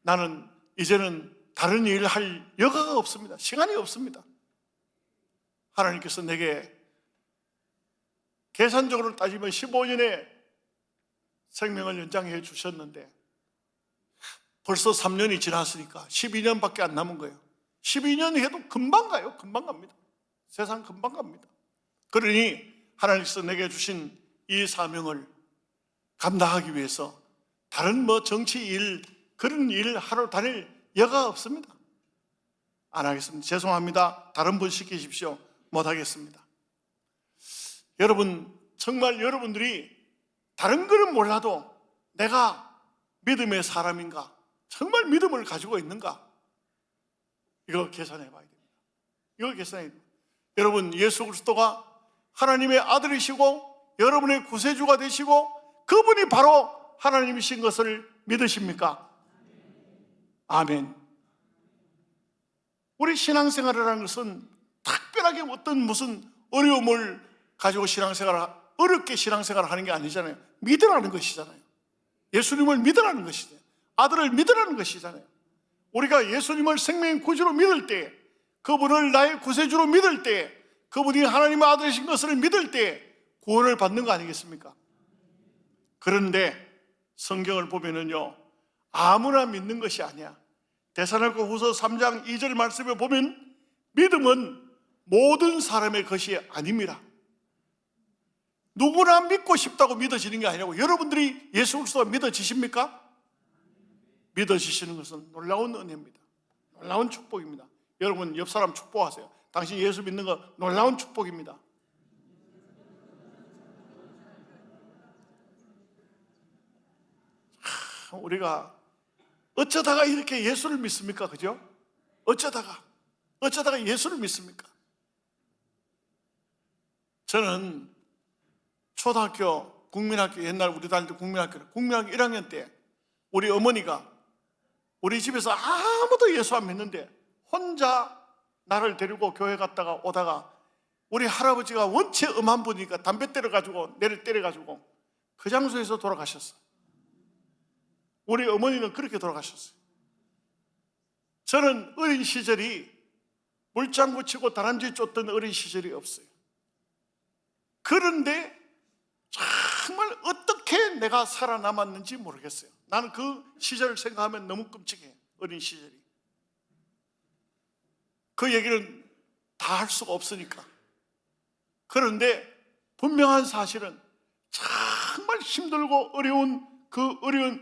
나는 이제는 다른 일 할 여가가 없습니다. 시간이 없습니다. 하나님께서 내게 계산적으로 따지면 15년의 생명을 연장해 주셨는데 벌써 3년이 지났으니까 12년밖에 안 남은 거예요. 12년 해도 금방 가요. 금방 갑니다. 세상 금방 갑니다. 그러니 하나님께서 내게 주신 이 사명을 감당하기 위해서 다른 정치 일, 그런 일 하러 다닐 여가 없습니다. 안 하겠습니다. 죄송합니다. 다른 분 시키십시오. 못 하겠습니다. 여러분, 정말 여러분들이 다른 거는 몰라도 내가 믿음의 사람인가? 정말 믿음을 가지고 있는가? 이거 계산해 봐야 됩니다. 이거 계산해 됩니다. 여러분, 예수 그리스도가 하나님의 아들이시고 여러분의 구세주가 되시고 그분이 바로 하나님이신 것을 믿으십니까? 아멘. 우리 신앙생활을 하는 것은 특별하게 어떤 무슨 어려움을 가지고 어렵게 신앙생활을 하는 게 아니잖아요. 믿으라는 것이잖아요. 예수님을 믿으라는 것이잖아요. 아들을 믿으라는 것이잖아요. 우리가 예수님을 생명의 구주로 믿을 때, 그분을 나의 구세주로 믿을 때, 그분이 하나님의 아들이신 것을 믿을 때 구원을 받는 거 아니겠습니까? 그런데 성경을 보면은요, 아무나 믿는 것이 아니야. 데살로니가 후서 3장 2절 말씀에 보면 믿음은 모든 사람의 것이 아닙니다. 누구나 믿고 싶다고 믿어지는 게 아니라고. 여러분들이 예수 그리스도가 믿어지십니까? 믿어지시는 것은 놀라운 은혜입니다. 놀라운 축복입니다. 여러분, 옆 사람 축복하세요. 당신 예수 믿는 거 놀라운 축복입니다. 우리가 어쩌다가 이렇게 예수를 믿습니까? 그죠? 어쩌다가 예수를 믿습니까? 저는 초등학교, 국민학교, 옛날 우리 다닐 때 국민학교 1학년 때 우리 어머니가 우리 집에서 아무도 예수 안 믿는데 혼자 나를 데리고 교회 갔다가 오다가 우리 할아버지가 원체 엄한 분이니까 담배 때려가지고 내를 때려가지고 그 장소에서 돌아가셨어. 우리 어머니는 그렇게 돌아가셨어요. 저는 어린 시절이 물장구 치고 다람쥐 쫓던 어린 시절이 없어요. 그런데 정말 어떻게 내가 살아남았는지 모르겠어요. 나는 그 시절을 생각하면 너무 끔찍해요. 어린 시절이. 그 얘기를 다 할 수가 없으니까. 그런데 분명한 사실은 정말 힘들고 어려운 그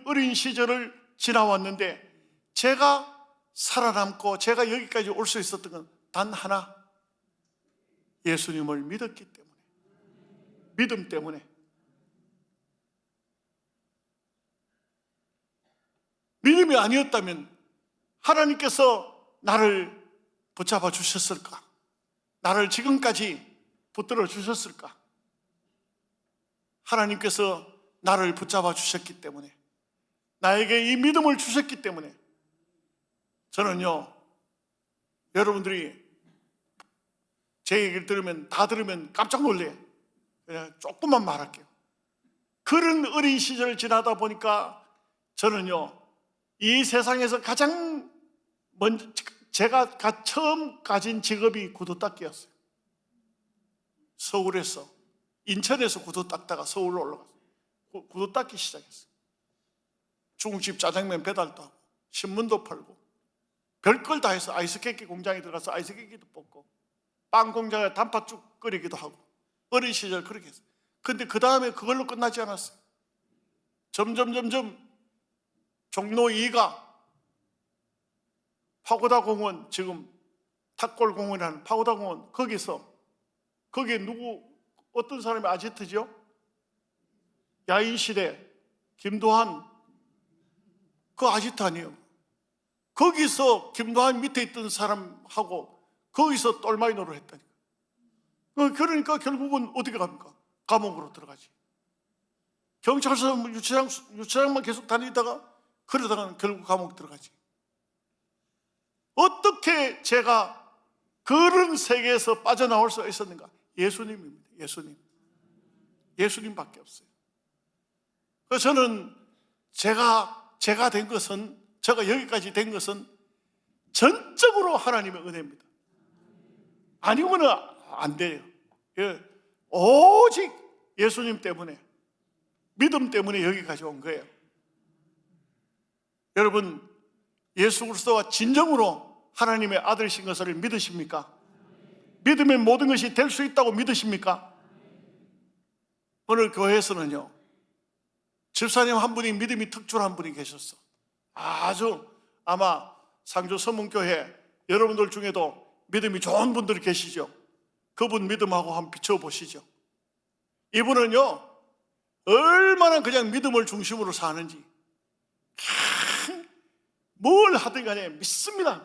어린 시절을 지나왔는데 제가 살아남고 제가 여기까지 올 수 있었던 건 단 하나, 예수님을 믿었기 때문에, 믿음 때문에. 믿음이 아니었다면 하나님께서 나를 붙잡아 주셨을까? 나를 지금까지 붙들어 주셨을까? 하나님께서 나를 붙잡아 주셨기 때문에, 나에게 이 믿음을 주셨기 때문에 저는요, 여러분들이 제 얘기를 다 들으면 깜짝 놀래요. 그냥 조금만 말할게요. 그런 어린 시절을 지나다 보니까 저는요, 이 세상에서 가장 먼저 제가 처음 가진 직업이 구두 닦기였어요. 서울에서, 인천에서 구두 닦다가 서울로 올라갔어요. 구두 닦기 시작했어요. 중국집 짜장면 배달도 하고 신문도 팔고 별걸 다 해서 아이스케이크 공장에 들어가서 아이스케이크도 뽑고 빵 공장에 단팥죽 끓이기도 하고 어린 시절 그렇게 했어요. 근데 그 다음에 그걸로 끝나지 않았어요. 점점 종로 2가 파고다 공원, 지금 탁골 공원이라는 파고다 공원, 거기에 어떤 사람이 아지트죠? 야인시대 김도한, 그 아지트 아니에요. 거기서 김도한 밑에 있던 사람하고 거기서 똘마이 노를 했다니까. 그러니까 결국은 어떻게 갑니까? 감옥으로 들어가지. 경찰서 유치장만 계속 다니다가 그러다가는 결국 감옥 들어가지. 어떻게 제가 그런 세계에서 빠져나올 수 있었는가? 예수님입니다. 예수님밖에 없어요. 그래서 저는 제가 된 것은, 제가 여기까지 된 것은 전적으로 하나님의 은혜입니다. 아니면 안 돼요. 오직 예수님 때문에, 믿음 때문에 여기까지 온 거예요. 여러분, 예수 그리스도가 진정으로 하나님의 아들이신 것을 믿으십니까? 믿으면 모든 것이 될 수 있다고 믿으십니까? 오늘 교회에서는요, 집사님 한 분이 믿음이 특출한 분이 계셨어. 아주 아마 상주 서문교회 여러분들 중에도 믿음이 좋은 분들이 계시죠. 그분 믿음하고 한번 비춰보시죠. 이분은요, 얼마나 그냥 믿음을 중심으로 사는지, 뭘 하든 간에 믿습니다.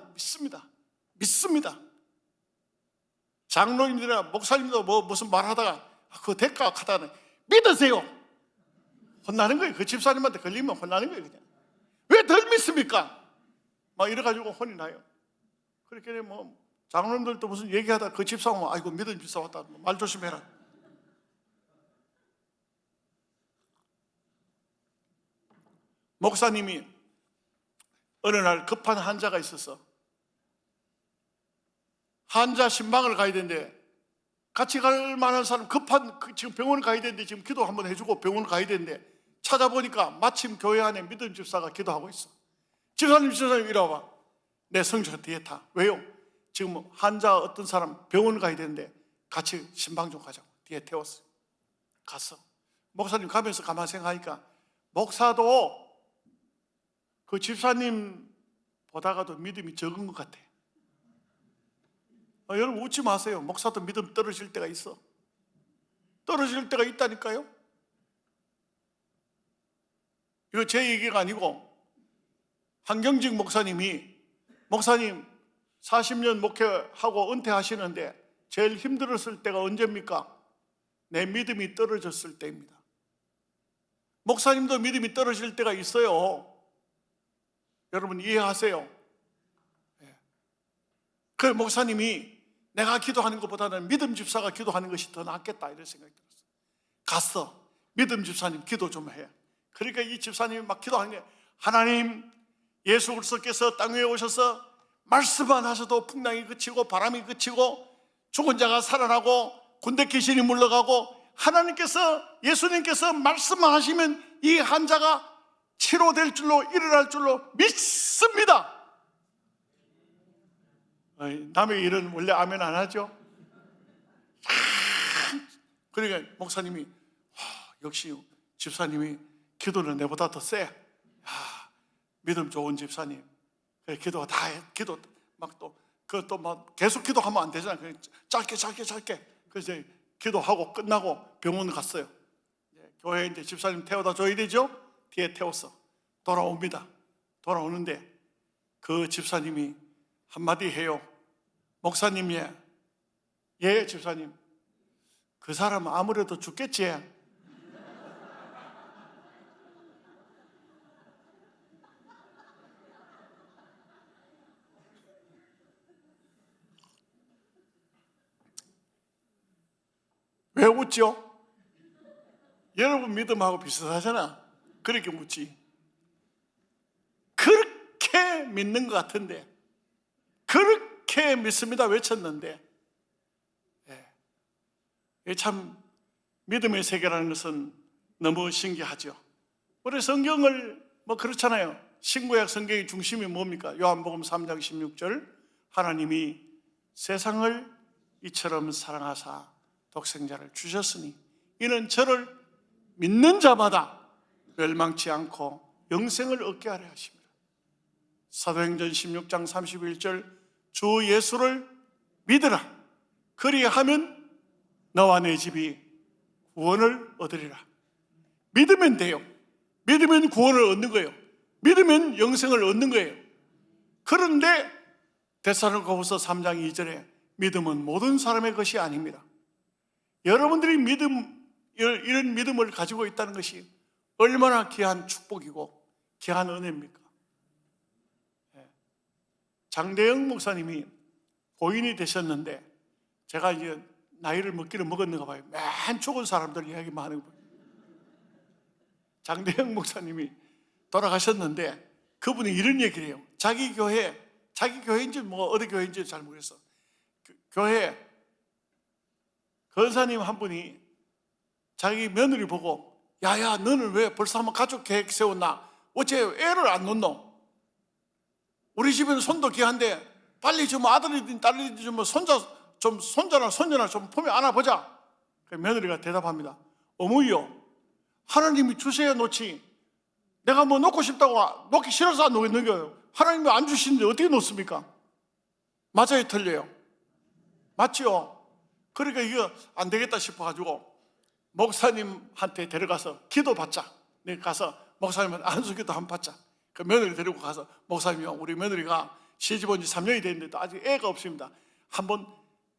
장로님들이나 목사님도 무슨 말하다가 그거 대가 하다가 믿으세요. 혼나는 거예요. 그 집사님한테 걸리면 혼나는 거예요. 그냥 왜 덜 믿습니까? 막 이래가지고 혼이 나요. 그렇게 장로님들도 무슨 얘기하다 그 집사 오면 아이고 믿은 집사 왔다, 말 조심해라. 목사님이 어느 날 급한 환자가 있어서 환자 신방을 가야 되는데 같이 갈 만한 사람, 지금 병원 가야 되는데 지금 기도 한번 해주고 병원 가야 되는데 찾아보니까 마침 교회 안에 믿음 집사가 기도하고 있어. 집사님 이리 와봐. 내 성주가 뒤에 타. 왜요? 지금 환자 어떤 사람 병원 가야 되는데 같이 신방 좀 가자고 뒤에 태웠어. 갔어. 목사님 가면서 가만 생각하니까 목사도 그 집사님 보다가도 믿음이 적은 것 같아. 여러분 웃지 마세요. 목사도 믿음 떨어질 때가 있어. 떨어질 때가 있다니까요. 이거 제 얘기가 아니고 한경직 목사님 40년 목회하고 은퇴하시는데 제일 힘들었을 때가 언제입니까? 내 믿음이 떨어졌을 때입니다. 목사님도 믿음이 떨어질 때가 있어요. 여러분 이해하세요? 그 목사님이 내가 기도하는 것보다는 믿음 집사가 기도하는 것이 더 낫겠다 이런 생각이 들었어요. 갔어. 믿음 집사님 기도 좀 해. 그러니까 이 집사님이 막 기도하는 게, 하나님, 예수 그리스도께서 땅 위에 오셔서 말씀만 하셔도 풍랑이 그치고 바람이 그치고 죽은 자가 살아나고 군대 귀신이 물러가고, 하나님께서, 예수님께서 말씀만 하시면 이 환자가 치료될 줄로, 일어날 줄로 믿습니다. 남의 일은 원래 아멘 안 하죠. 그러니까 목사님이 역시 집사님이 기도는 내보다 더 세. 믿음 좋은 집사님. 그래, 기도가 다 해. 기도 막 또 그것도 막 계속 기도하면 안 되잖아. 그냥 짧게. 그래서 이제 기도하고 끝나고 병원 갔어요. 교회에 이제 집사님 태워다 줘야 되죠. 뒤에 태웠어. 돌아옵니다. 돌아오는데 그 집사님이 한마디 해요. 목사님, 예 집사님, 그 사람은 아무래도 죽겠지. 왜 웃죠? 여러분 믿음하고 비슷하잖아. 그렇게 묻지. 그렇게 믿는 것 같은데, 그렇게 믿습니다 외쳤는데, 참 믿음의 세계라는 것은 너무 신기하죠. 우리 성경을 그렇잖아요. 신구약 성경의 중심이 뭡니까? 요한복음 3장 16절, 하나님이 세상을 이처럼 사랑하사 독생자를 주셨으니 이는 저를 믿는 자마다 멸망치 않고 영생을 얻게 하려 하십니다. 사도행전 16장 31절, 주 예수를 믿으라. 그리하면 너와 내 집이 구원을 얻으리라. 믿으면 돼요. 믿으면 구원을 얻는 거예요. 믿으면 영생을 얻는 거예요. 그런데 데살로니가후서 3장 2절에 믿음은 모든 사람의 것이 아닙니다. 여러분들이 이런 믿음을 가지고 있다는 것이 얼마나 귀한 축복이고 귀한 은혜입니까? 장대영 목사님이 고인이 되셨는데, 제가 이제 나이를 먹기는 먹었는가 봐요. 맨 죽은 사람들 이야기만 하는 거예요. 장대영 목사님이 돌아가셨는데 그분이 이런 얘기를 해요. 자기 교회인지 어디 교회인지 잘 모르겠어. 교회 권사님 한 분이 자기 며느리 보고, 야야 너는 왜 벌써 한번 가족 계획 세웠나? 어째 애를 안 놓노? 우리 집에는 손도 귀한데 빨리 좀 아들이든 딸이든 좀 손자나 손녀나 좀 품에 안아보자. 그 며느리가 대답합니다. 어머니요, 하나님이 주셔야 놓지, 내가 놓고 싶다고 놓기 싫어서 안 놓는 거예요. 하나님이 안 주시는데 어떻게 놓습니까? 맞아요, 틀려요? 맞죠? 그러니까 이거 안 되겠다 싶어가지고 목사님한테 데려가서 기도받자. 내가 가서 목사님한테 안수기도 한번 받자. 그 며느리 데리고 가서, 목사님이요, 우리 며느리가 시집 온 지 3년이 됐는데도 아직 애가 없습니다. 한번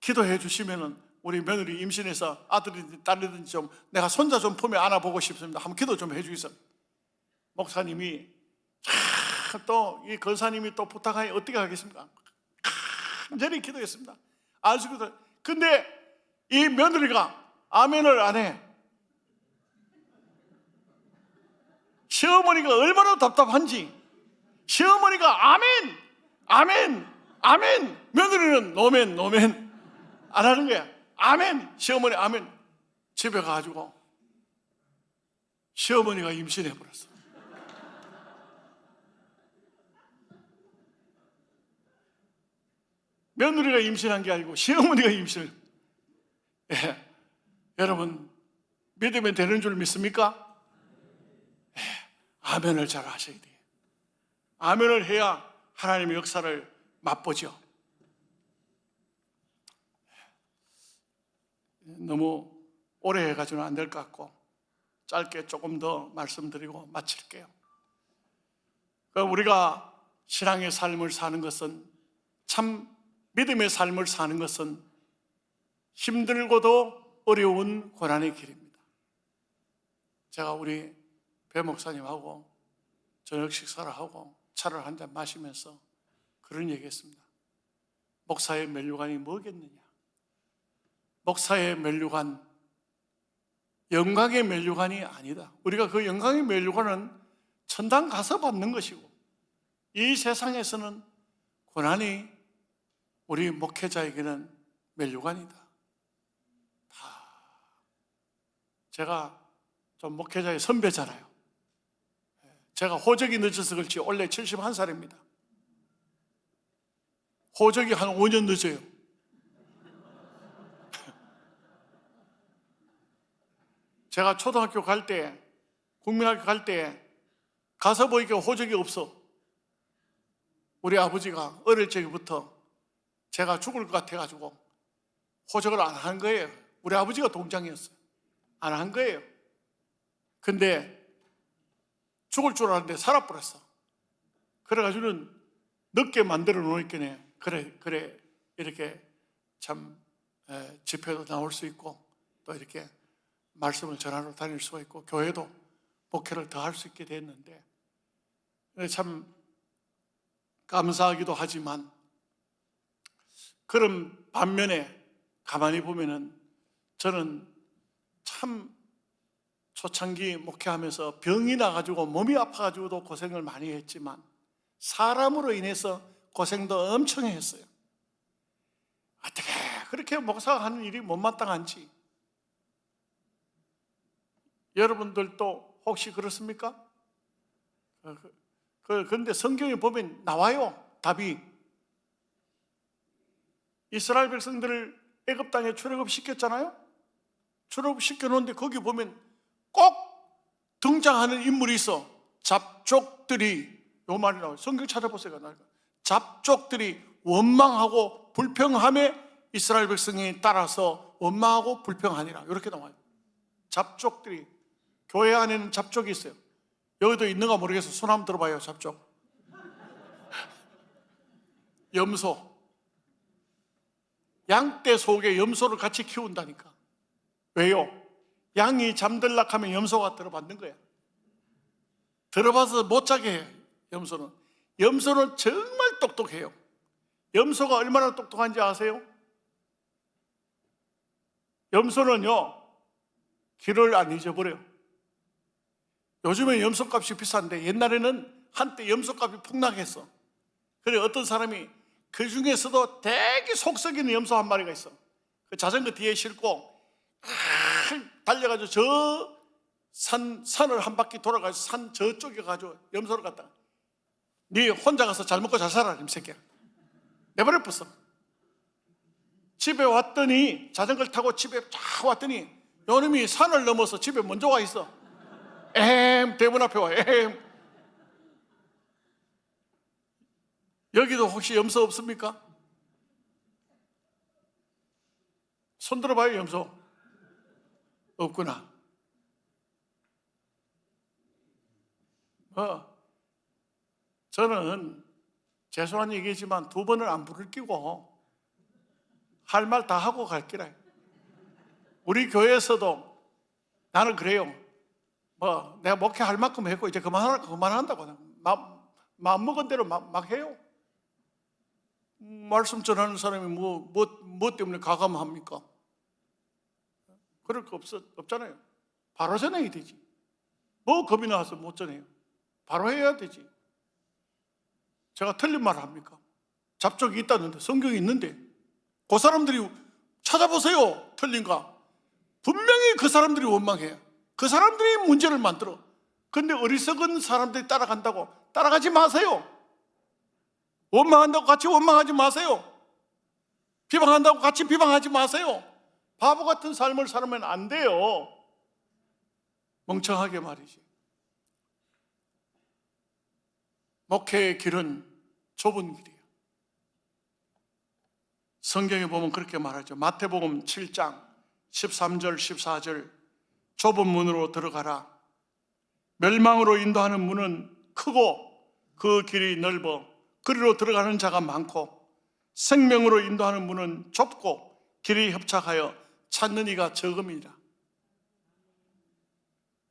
기도해 주시면은 우리 며느리 임신해서 아들이든 딸이든 좀 내가 손자 좀 품에 안아보고 싶습니다. 한번 기도 좀 해주세요. 목사님이 또 이 권사님이 또 부탁하니 어떻게 하겠습니까? 간절히 기도했습니다. 안수기도. 근데 이 며느리가 아멘을 안 해. 시어머니가 얼마나 답답한지, 시어머니가 아멘 며느리는 노멘 안 하는 거야. 아멘, 시어머니 아멘. 집에 가가지고 시어머니가 임신해버렸어. 며느리가 임신한 게 아니고 시어머니가 임신을. 여러분 믿으면 되는 줄 믿습니까? 아멘을 잘 하셔야 돼요. 아멘을 해야 하나님의 역사를 맛보죠. 너무 오래 해가지고는 안 될 것 같고 짧게 조금 더 말씀드리고 마칠게요. 우리가 신앙의 삶을 사는 것은, 참 믿음의 삶을 사는 것은 힘들고도 어려운 고난의 길입니다. 제가 우리 배 목사님하고 저녁 식사를 하고 차를 한 잔 마시면서 그런 얘기했습니다. 목사의 면류관이 뭐겠느냐? 목사의 면류관, 영광의 면류관이 아니다. 우리가 그 영광의 면류관은 천당 가서 받는 것이고, 이 세상에서는 고난이 우리 목회자에게는 면류관이다. 제가 좀 목회자의 선배잖아요. 제가 호적이 늦어서 그렇지 원래 71살입니다. 호적이 한 5년 늦어요. 제가 초등학교 갈 때, 국민학교 갈 때 가서 보니까 호적이 없어. 우리 아버지가 어릴 적부터 제가 죽을 것 같아가지고 호적을 안 한 거예요. 우리 아버지가 동장이었어요. 안 한 거예요. 근데 죽을 줄 알았는데 살아버렸어. 그래가지고는 늦게 만들어 놓으니까 그래 이렇게 참 집회도 나올 수 있고 또 이렇게 말씀을 전하러 다닐 수가 있고 교회도 목회를 더 할 수 있게 됐는데, 참 감사하기도 하지만 그런 반면에 가만히 보면은 저는 참 초창기 목회하면서 병이 나가지고 몸이 아파가지고도 고생을 많이 했지만 사람으로 인해서 고생도 엄청 했어요. 어떻게 그렇게 목사하는 일이 못마땅한지. 여러분들도 혹시 그렇습니까? 그런데 성경에 보면 나와요, 답이. 이스라엘 백성들을 애굽 땅에 출애굽시켰잖아요. 출애굽시켜놓은데 거기 보면 꼭 등장하는 인물이 있어. 잡족들이, 요 말이 나와요. 성경 찾아보세요. 잡족들이 원망하고 불평함에 이스라엘 백성이 따라서 원망하고 불평하니라, 이렇게 나와요. 잡족들이. 교회 안에는 잡족이 있어요. 여기도 있는가 모르겠어. 손 한번 들어봐요. 잡족. 염소. 양떼 속에 염소를 같이 키운다니까. 왜요? 양이 잠들락 하면 염소가 들어받는 거야. 들어봐서 못 자게 해요. 염소는 정말 똑똑해요. 염소가 얼마나 똑똑한지 아세요? 염소는요, 길을 안 잊어버려요. 요즘에 염소값이 비싼데 옛날에는 한때 염소값이 폭락했어. 그래 어떤 사람이 그 중에서도 되게 속 썩이는 염소 한 마리가 있어. 그 자전거 뒤에 싣고 달려가지고 저 산을 한 바퀴 돌아가서 산 저쪽에 가지고 염소를 갖다가, 네 혼자 가서 잘 먹고 잘 살아 이 새끼야, 내버려 뒀어. 집에 왔더니 자전거를 타고 집에 쫙 왔더니 요놈이 산을 넘어서 집에 먼저 와 있어. 대문 앞에 와. 여기도 혹시 염소 없습니까? 손 들어봐요. 염소 없구나. 저는 죄송한 얘기지만 두 번을 안 부를 끼고 할 말 다 하고 갈 기라. 우리 교회에서도 나는 그래요. 내가 목회할 만큼 했고 이제 그만한다고. 마음 먹은 대로 막 해요. 말씀 전하는 사람이 뭐 때문에 가감합니까? 그럴 거 없잖아요. 바로 전해야 되지. 뭐 겁이 나서 못 전해요. 바로 해야 되지. 제가 틀린 말을 합니까? 잡족이 있다는데, 성경이 있는데 그 사람들이 찾아보세요. 틀린가? 분명히 그 사람들이 원망해요. 그 사람들이 문제를 만들어. 근데 어리석은 사람들이 따라간다고 따라가지 마세요. 원망한다고 같이 원망하지 마세요. 비방한다고 같이 비방하지 마세요. 바보 같은 삶을 살면 안 돼요. 멍청하게 말이지. 목회의 길은 좁은 길이에요. 성경에 보면 그렇게 말하죠. 마태복음 7장 13절 14절, 좁은 문으로 들어가라. 멸망으로 인도하는 문은 크고 그 길이 넓어 그리로 들어가는 자가 많고, 생명으로 인도하는 문은 좁고 길이 협착하여 찾는 이가 적음이라.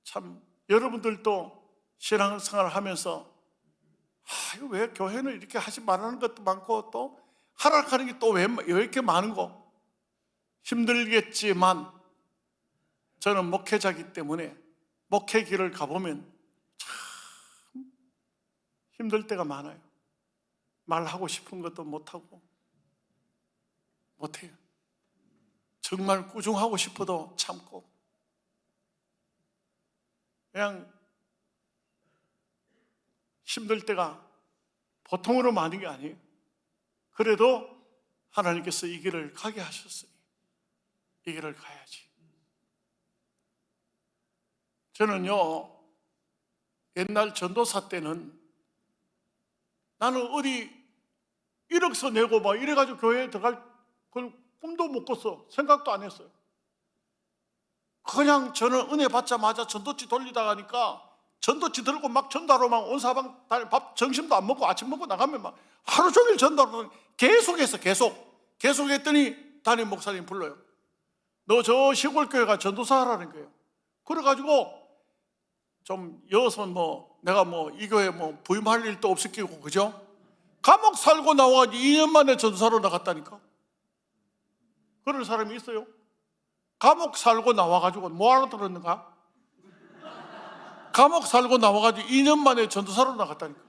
참 여러분들도 신앙생활을 하면서 아유, 왜 교회는 이렇게 하지 말라는 것도 많고 또 하락하는 게 또 왜 이렇게 많은 거? 힘들겠지만 저는 목회자이기 때문에 목회 길을 가보면 참 힘들 때가 많아요. 말하고 싶은 것도 못해요. 정말 꾸중하고 싶어도 참고 그냥 힘들 때가 보통으로 많은 게 아니에요. 그래도 하나님께서 이 길을 가게 하셨으니 이 길을 가야지. 저는요, 옛날 전도사 때는 나는 어디 1억서 내고 막 이래가지고 교회에 들어갈 그 꿈도 못 꿨어. 생각도 안 했어요. 그냥 저는 은혜 받자마자 전도지 돌리다 가니까 전도지 들고 막 전도하러 막 온 사방 밥 점심도 안 먹고 아침 먹고 나가면 막 하루 종일 전도하러 계속했어. 계속 했더니 담임 목사님 불러요. 너 저 시골 교회가 전도사 하라는 거예요. 그래가지고 좀 여서 내가 이 교회 부임할 일도 없을 끼고 그죠? 감옥 살고 나와가지고 2년 만에 전도사로 나갔다니까. 그런 사람이 있어요? 감옥 살고 나와가지고 뭐 알아들었는가? 감옥 살고 나와가지고 2년 만에 전도사로 나갔다니까.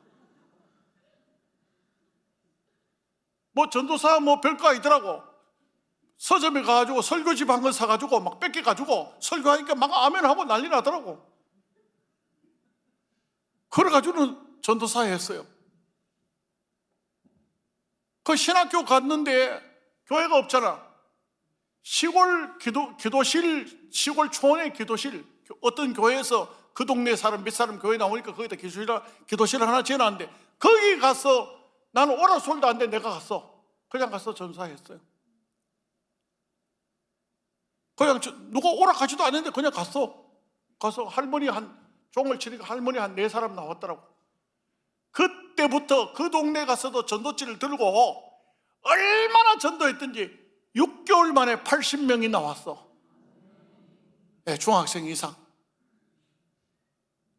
전도사 별거 아니더라고. 서점에 가가지고 설교집 한 권 사가지고 막 뺏겨가지고 설교하니까 막 아멘하고 난리 나더라고. 그래가지고는 전도사 했어요. 그 신학교 갔는데 교회가 없잖아. 시골 기도실, 시골 초원의 기도실, 어떤 교회에서 그 동네 사람 몇 사람 교회 나오니까 거기다 기도실 하나 지어놨는데 거기 가서 나는 오라 소리도 안 돼. 내가 갔어. 그냥 가서 전사했어요. 그냥 누가 오락하지도 않는데 그냥 가서 할머니 종을 치니까 할머니 한 4사람 나왔더라고. 그때부터 그 동네 가서도 전도지를 들고 얼마나 전도했던지 6개월 만에 80명이 나왔어. 네, 중학생 이상.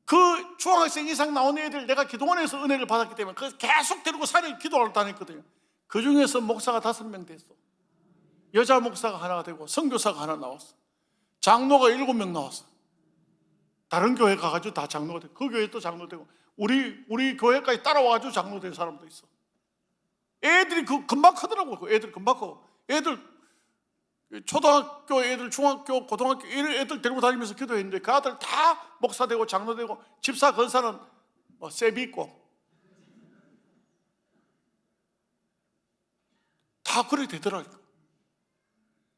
그 중학생 이상 나온 애들 내가 기도원에서 은혜를 받았기 때문에 계속 데리고 산에 기도하러 다녔거든요. 그 중에서 목사가 5명 됐어. 여자 목사가 하나가 되고 선교사가 하나 나왔어. 장로가 7명 나왔어. 다른 교회 가가지고 다 장로가 되고 그 교회 또 장로 되고 우리 교회까지 따라와가지고 장로 된 사람도 있어. 애들이 금방 크더라고. 애들 금방 커. 애들 초등학교 애들, 중학교, 고등학교 애들 데리고 다니면서 기도했는데 그 아들 다 목사 되고 장로 되고 집사 건사는 세비 있고 다 그렇게 되더라고요.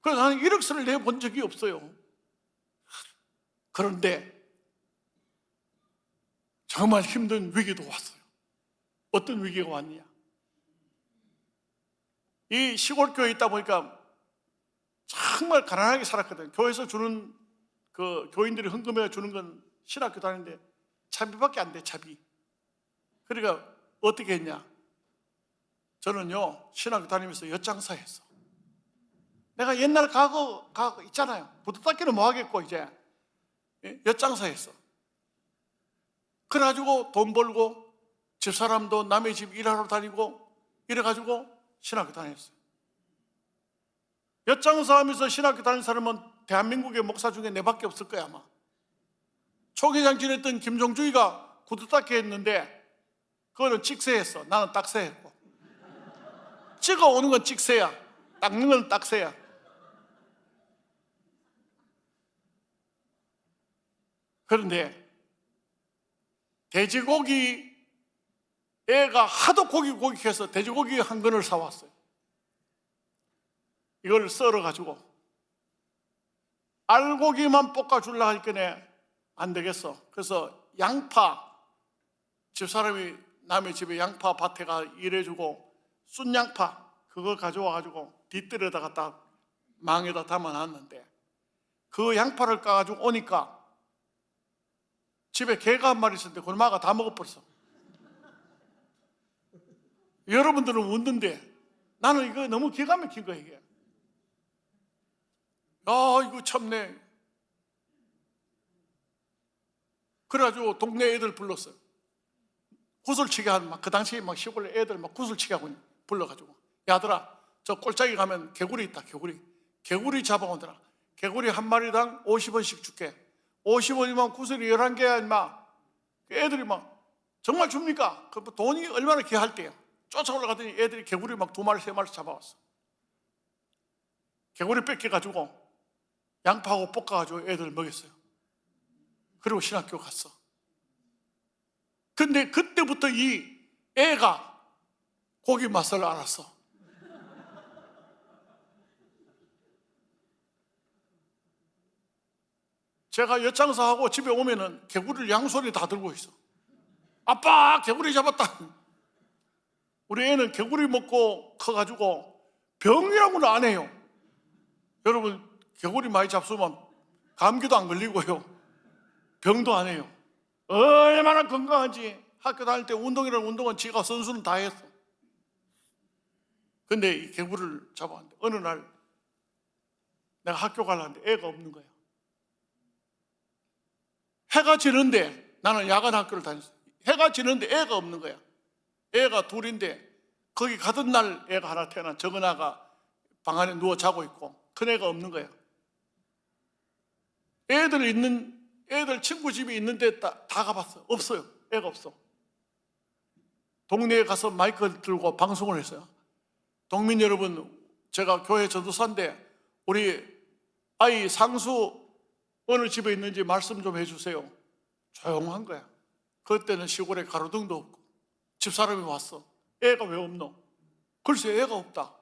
그래서 나는 1억선을 내본 적이 없어요. 그런데 정말 힘든 위기도 왔어요. 어떤 위기가 왔냐? 이 시골 교회에 있다 보니까 정말 가난하게 살았거든. 교회에서 주는 그 교인들이 헌금해 주는 건 신학교 다니는데 차비밖에 안 돼. 차비. 그러니까 어떻게 했냐? 저는요 신학교 다니면서 엿장사 했어. 내가 옛날 과거 있잖아요. 부도 닦기는 뭐 하겠고 이제 엿장사 했어. 그래가지고 돈 벌고 집사람도 남의 집 일하러 다니고 이래가지고 신학교 다녔어요. 엿장사하면서 신학교 다닌 사람은 대한민국의 목사 중에 내밖에 없을 거야 아마. 초계장 지냈던 김종주이가 구두닦기 했는데 그거는 찍새했어. 나는 딱새했고. 찍어오는 건 찍새야. 닦는 건 딱새야. 그런데 돼지고기 애가 하도 고기해서 돼지고기 한 근을 사왔어요. 이걸 썰어가지고 알고기만 볶아주려고 하니까 안 되겠어. 그래서 양파, 집사람이 남의 집에 양파 밭에가 일해주고 순 양파 그거 가져와가지고 뒷뜰에다가 딱 망에다 담아놨는데 그 양파를 까가지고 오니까 집에 개가 한 마리 있었는데 골마가 다 먹어버렸어. 여러분들은 웃는데 나는 이거 너무 기가 막힌 거야 이게. 이거 참네. 그래가지고 동네 애들 불렀어요. 구슬치기 하는 그 당시에 막 시골 애들 막 구슬치기 하고 불러가지고, 야들아 저 꼴짝이 가면 개구리 있다. 개구리 잡아오더라. 개구리 한 마리당 50원씩 줄게. 50원이면 구슬이 11개야 임마. 애들이 막 정말 줍니까? 그 돈이 얼마나 귀할 때야. 쫓아 올라가더니 애들이 개구리 막 2마리 3마리 잡아왔어. 개구리 뺏겨가지고 양파하고 볶아가지고 애들 먹였어요. 그리고 신학교 갔어. 근데 그때부터 이 애가 고기 맛을 알았어. 제가 엿장사하고 집에 오면은 개구리를 양손에 다 들고 있어. 아빠 개구리 잡았다. 우리 애는 개구리 먹고 커가지고 병이라고는 안 해요. 여러분 개구리 많이 잡수면 감기도 안 걸리고요, 병도 안 해요. 얼마나 건강한지. 학교 다닐 때 운동이라는 운동은 지가 선수는 다 했어. 근데 이 개구리를 잡았는데 어느 날 내가 학교 가려는데 애가 없는 거야. 해가 지는데, 나는 야간 학교를 다녔어. 해가 지는데 애가 없는 거야. 애가 둘인데 거기 가던 날 애가 하나 태어난 정은아가 방 안에 누워 자고 있고 큰애가 없는 거야. 애들 친구 집이 있는데 다 가봤어. 없어요. 애가 없어. 동네에 가서 마이크 들고 방송을 했어요. 동민 여러분, 제가 교회 전도사인데 우리 아이 상수 어느 집에 있는지 말씀 좀 해주세요. 조용한 거야. 그때는 시골에 가로등도 없고 집사람이 왔어. 애가 왜 없노? 글쎄 애가 없다.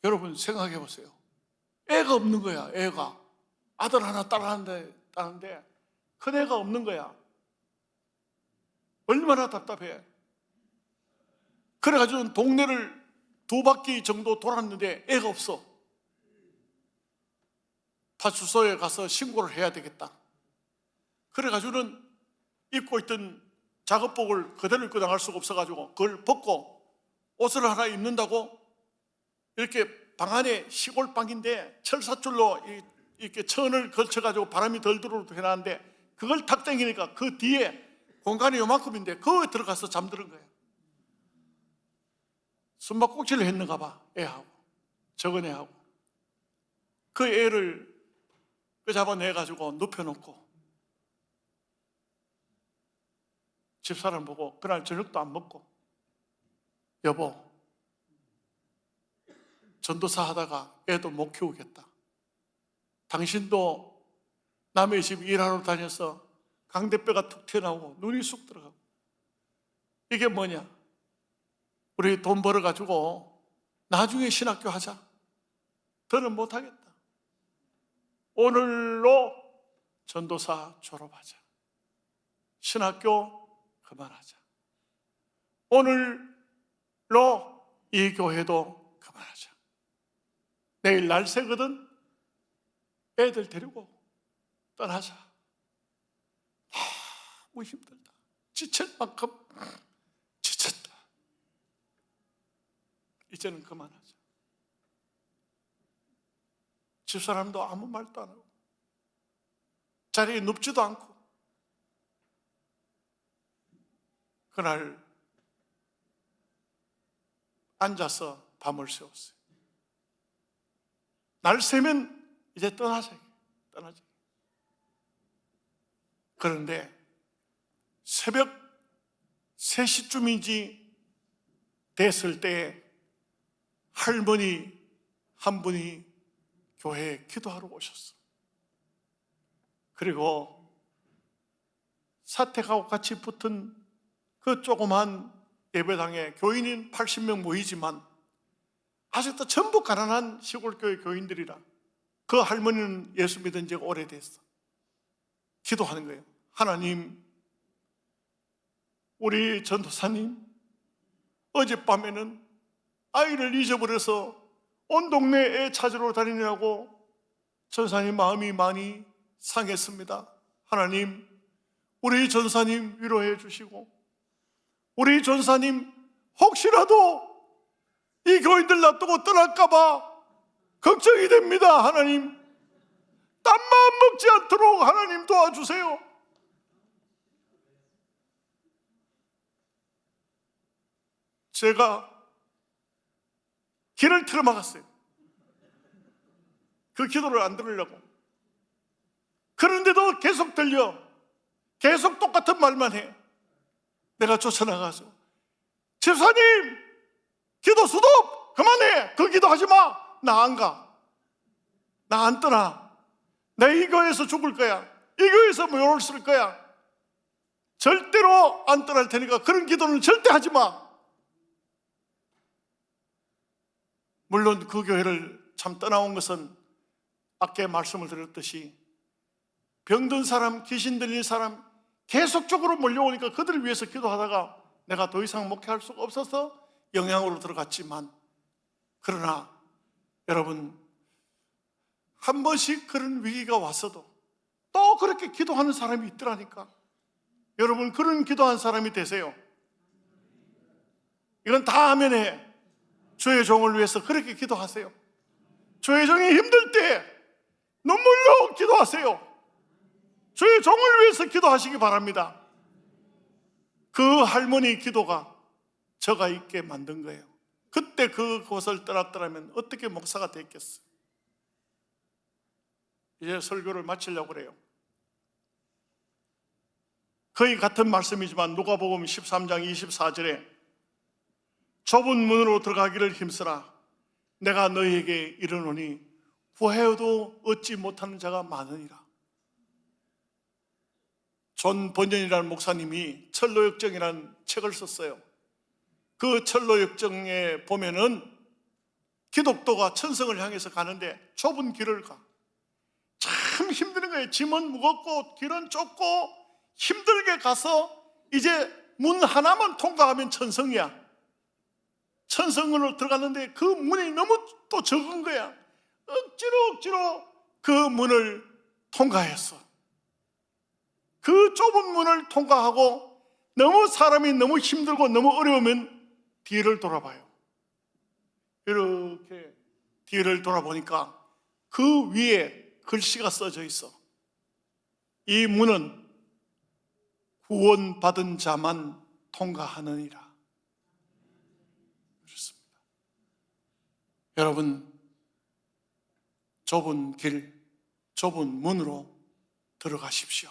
여러분 생각해 보세요. 애가 없는 거야. 애가 아들 하나 딸 하나인데 큰 애가 없는 거야. 얼마나 답답해. 그래가지고 동네를 2바퀴 정도 돌았는데 애가 없어. 파출소에 가서 신고를 해야 되겠다. 그래가지고는 입고 있던 작업복을 그대로 입고 나갈 수가 없어가지고 그걸 벗고 옷을 하나 입는다고 이렇게 방 안에 시골 방인데 철사줄로 이렇게 천을 걸쳐가지고 바람이 덜 들어오도록 해놨는데 그걸 탁 당기니까 그 뒤에 공간이 요만큼인데 거기 들어가서 잠드는 거예요. 숨바꼭질을 했는가 봐. 애하고 적은 애하고. 그 애를 잡아내가지고 눕혀놓고 집사람 보고 그날 저녁도 안 먹고, 여보 전도사 하다가 애도 못 키우겠다. 당신도 남의 집 일하러 다녀서 강대뼈가 툭 튀어나오고 눈이 쑥 들어가고 이게 뭐냐? 우리 돈 벌어가지고 나중에 신학교 하자. 더는 못하겠다. 오늘로 전도사 졸업하자. 신학교 그만하자. 오늘로 이 교회도 그만하자. 내일 날 새거든 애들 데리고 떠나자. 너무 힘들다. 지칠 만큼 지쳤다. 이제는 그만하자. 집사람도 아무 말도 안 하고 자리에 눕지도 않고 그날 앉아서 밤을 새웠어요. 날 새면 이제 떠나자. 그런데 새벽 3시쯤인지 됐을 때 할머니 한 분이 교회에 기도하러 오셨어. 그리고 사택하고 같이 붙은 그 조그만 예배당에 교인인 80명 모이지만 아직도 전부 가난한 시골교회 교인들이라 그 할머니는 예수 믿은 지가 오래됐어. 기도하는 거예요. 하나님, 우리 전도사님 어젯밤에는 아이를 잊어버려서 온 동네에 애 찾으러 다니느라고 전사님 마음이 많이 상했습니다. 하나님, 우리 전사님 위로해 주시고 우리 전사님 혹시라도 이 교인들 놔두고 떠날까봐 걱정이 됩니다. 하나님, 딴 마음 먹지 않도록 하나님 도와주세요. 제가 길을 틀어막았어요. 그 기도를 안 들으려고. 그런데도 계속 들려. 계속 똑같은 말만 해. 내가 쫓아나가서, 집사님, 기도 수도 그만해. 그 기도하지 마. 나 안 가. 나 안 떠나. 내 이 교회에서 죽을 거야. 이 교회에서 묘를 쓸 거야. 절대로 안 떠날 테니까 그런 기도는 절대 하지 마. 물론 그 교회를 참 떠나온 것은 아까 말씀을 드렸듯이 병든 사람, 귀신 들린 사람 계속적으로 몰려오니까 그들을 위해서 기도하다가 내가 더 이상 목회할 수가 없어서 영향으로 들어갔지만, 그러나 여러분, 한 번씩 그런 위기가 왔어도 또 그렇게 기도하는 사람이 있더라니까. 여러분, 그런 기도한 사람이 되세요. 이건 다 아멘해. 주의 종을 위해서 그렇게 기도하세요. 주의 종이 힘들 때 눈물로 기도하세요. 주의 종을 위해서 기도하시기 바랍니다. 그 할머니 기도가 저가 있게 만든 거예요. 그때 그곳을 떠났더라면 어떻게 목사가 됐겠어요? 이제 설교를 마치려고 그래요. 거의 같은 말씀이지만 누가복음 13장 24절에 좁은 문으로 들어가기를 힘쓰라. 내가 너희에게 이르노니 구하여도 얻지 못하는 자가 많으니라. 존 번연이라는 목사님이 철로역정이라는 책을 썼어요. 그 철로역정에 보면은 기독도가 천성을 향해서 가는데 좁은 길을 가. 참 힘든 거예요. 짐은 무겁고 길은 좁고 힘들게 가서 이제 문 하나만 통과하면 천성이야. 천성으로 들어갔는데 그 문이 너무 또 적은 거야. 억지로 그 문을 통과했어. 그 좁은 문을 통과하고 사람이 너무 힘들고 너무 어려우면 뒤를 돌아봐요. 이렇게 뒤를 돌아보니까 그 위에 글씨가 써져 있어. 이 문은 구원받은 자만 통과하느니라. 그렇습니다. 여러분, 좁은 길, 좁은 문으로 들어가십시오.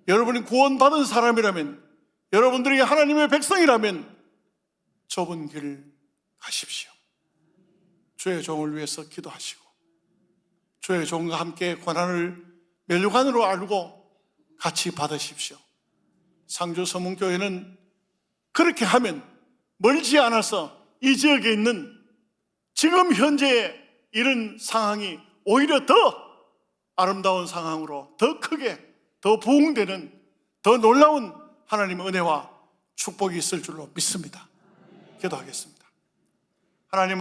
여러분이 구원받은 사람이라면, 여러분들이 하나님의 백성이라면 좁은 길을 가십시오. 주의 종을 위해서 기도하시고 주의 종과 함께 고난을 멸류관으로 알고 같이 받으십시오. 상주 서문교회는 그렇게 하면 멀지 않아서 이 지역에 있는 지금 현재 이런 상황이 오히려 더 아름다운 상황으로 더 크게 더 부흥되는 더 놀라운 하나님의 은혜와 축복이 있을 줄로 믿습니다. 기도하겠습니다. 하나님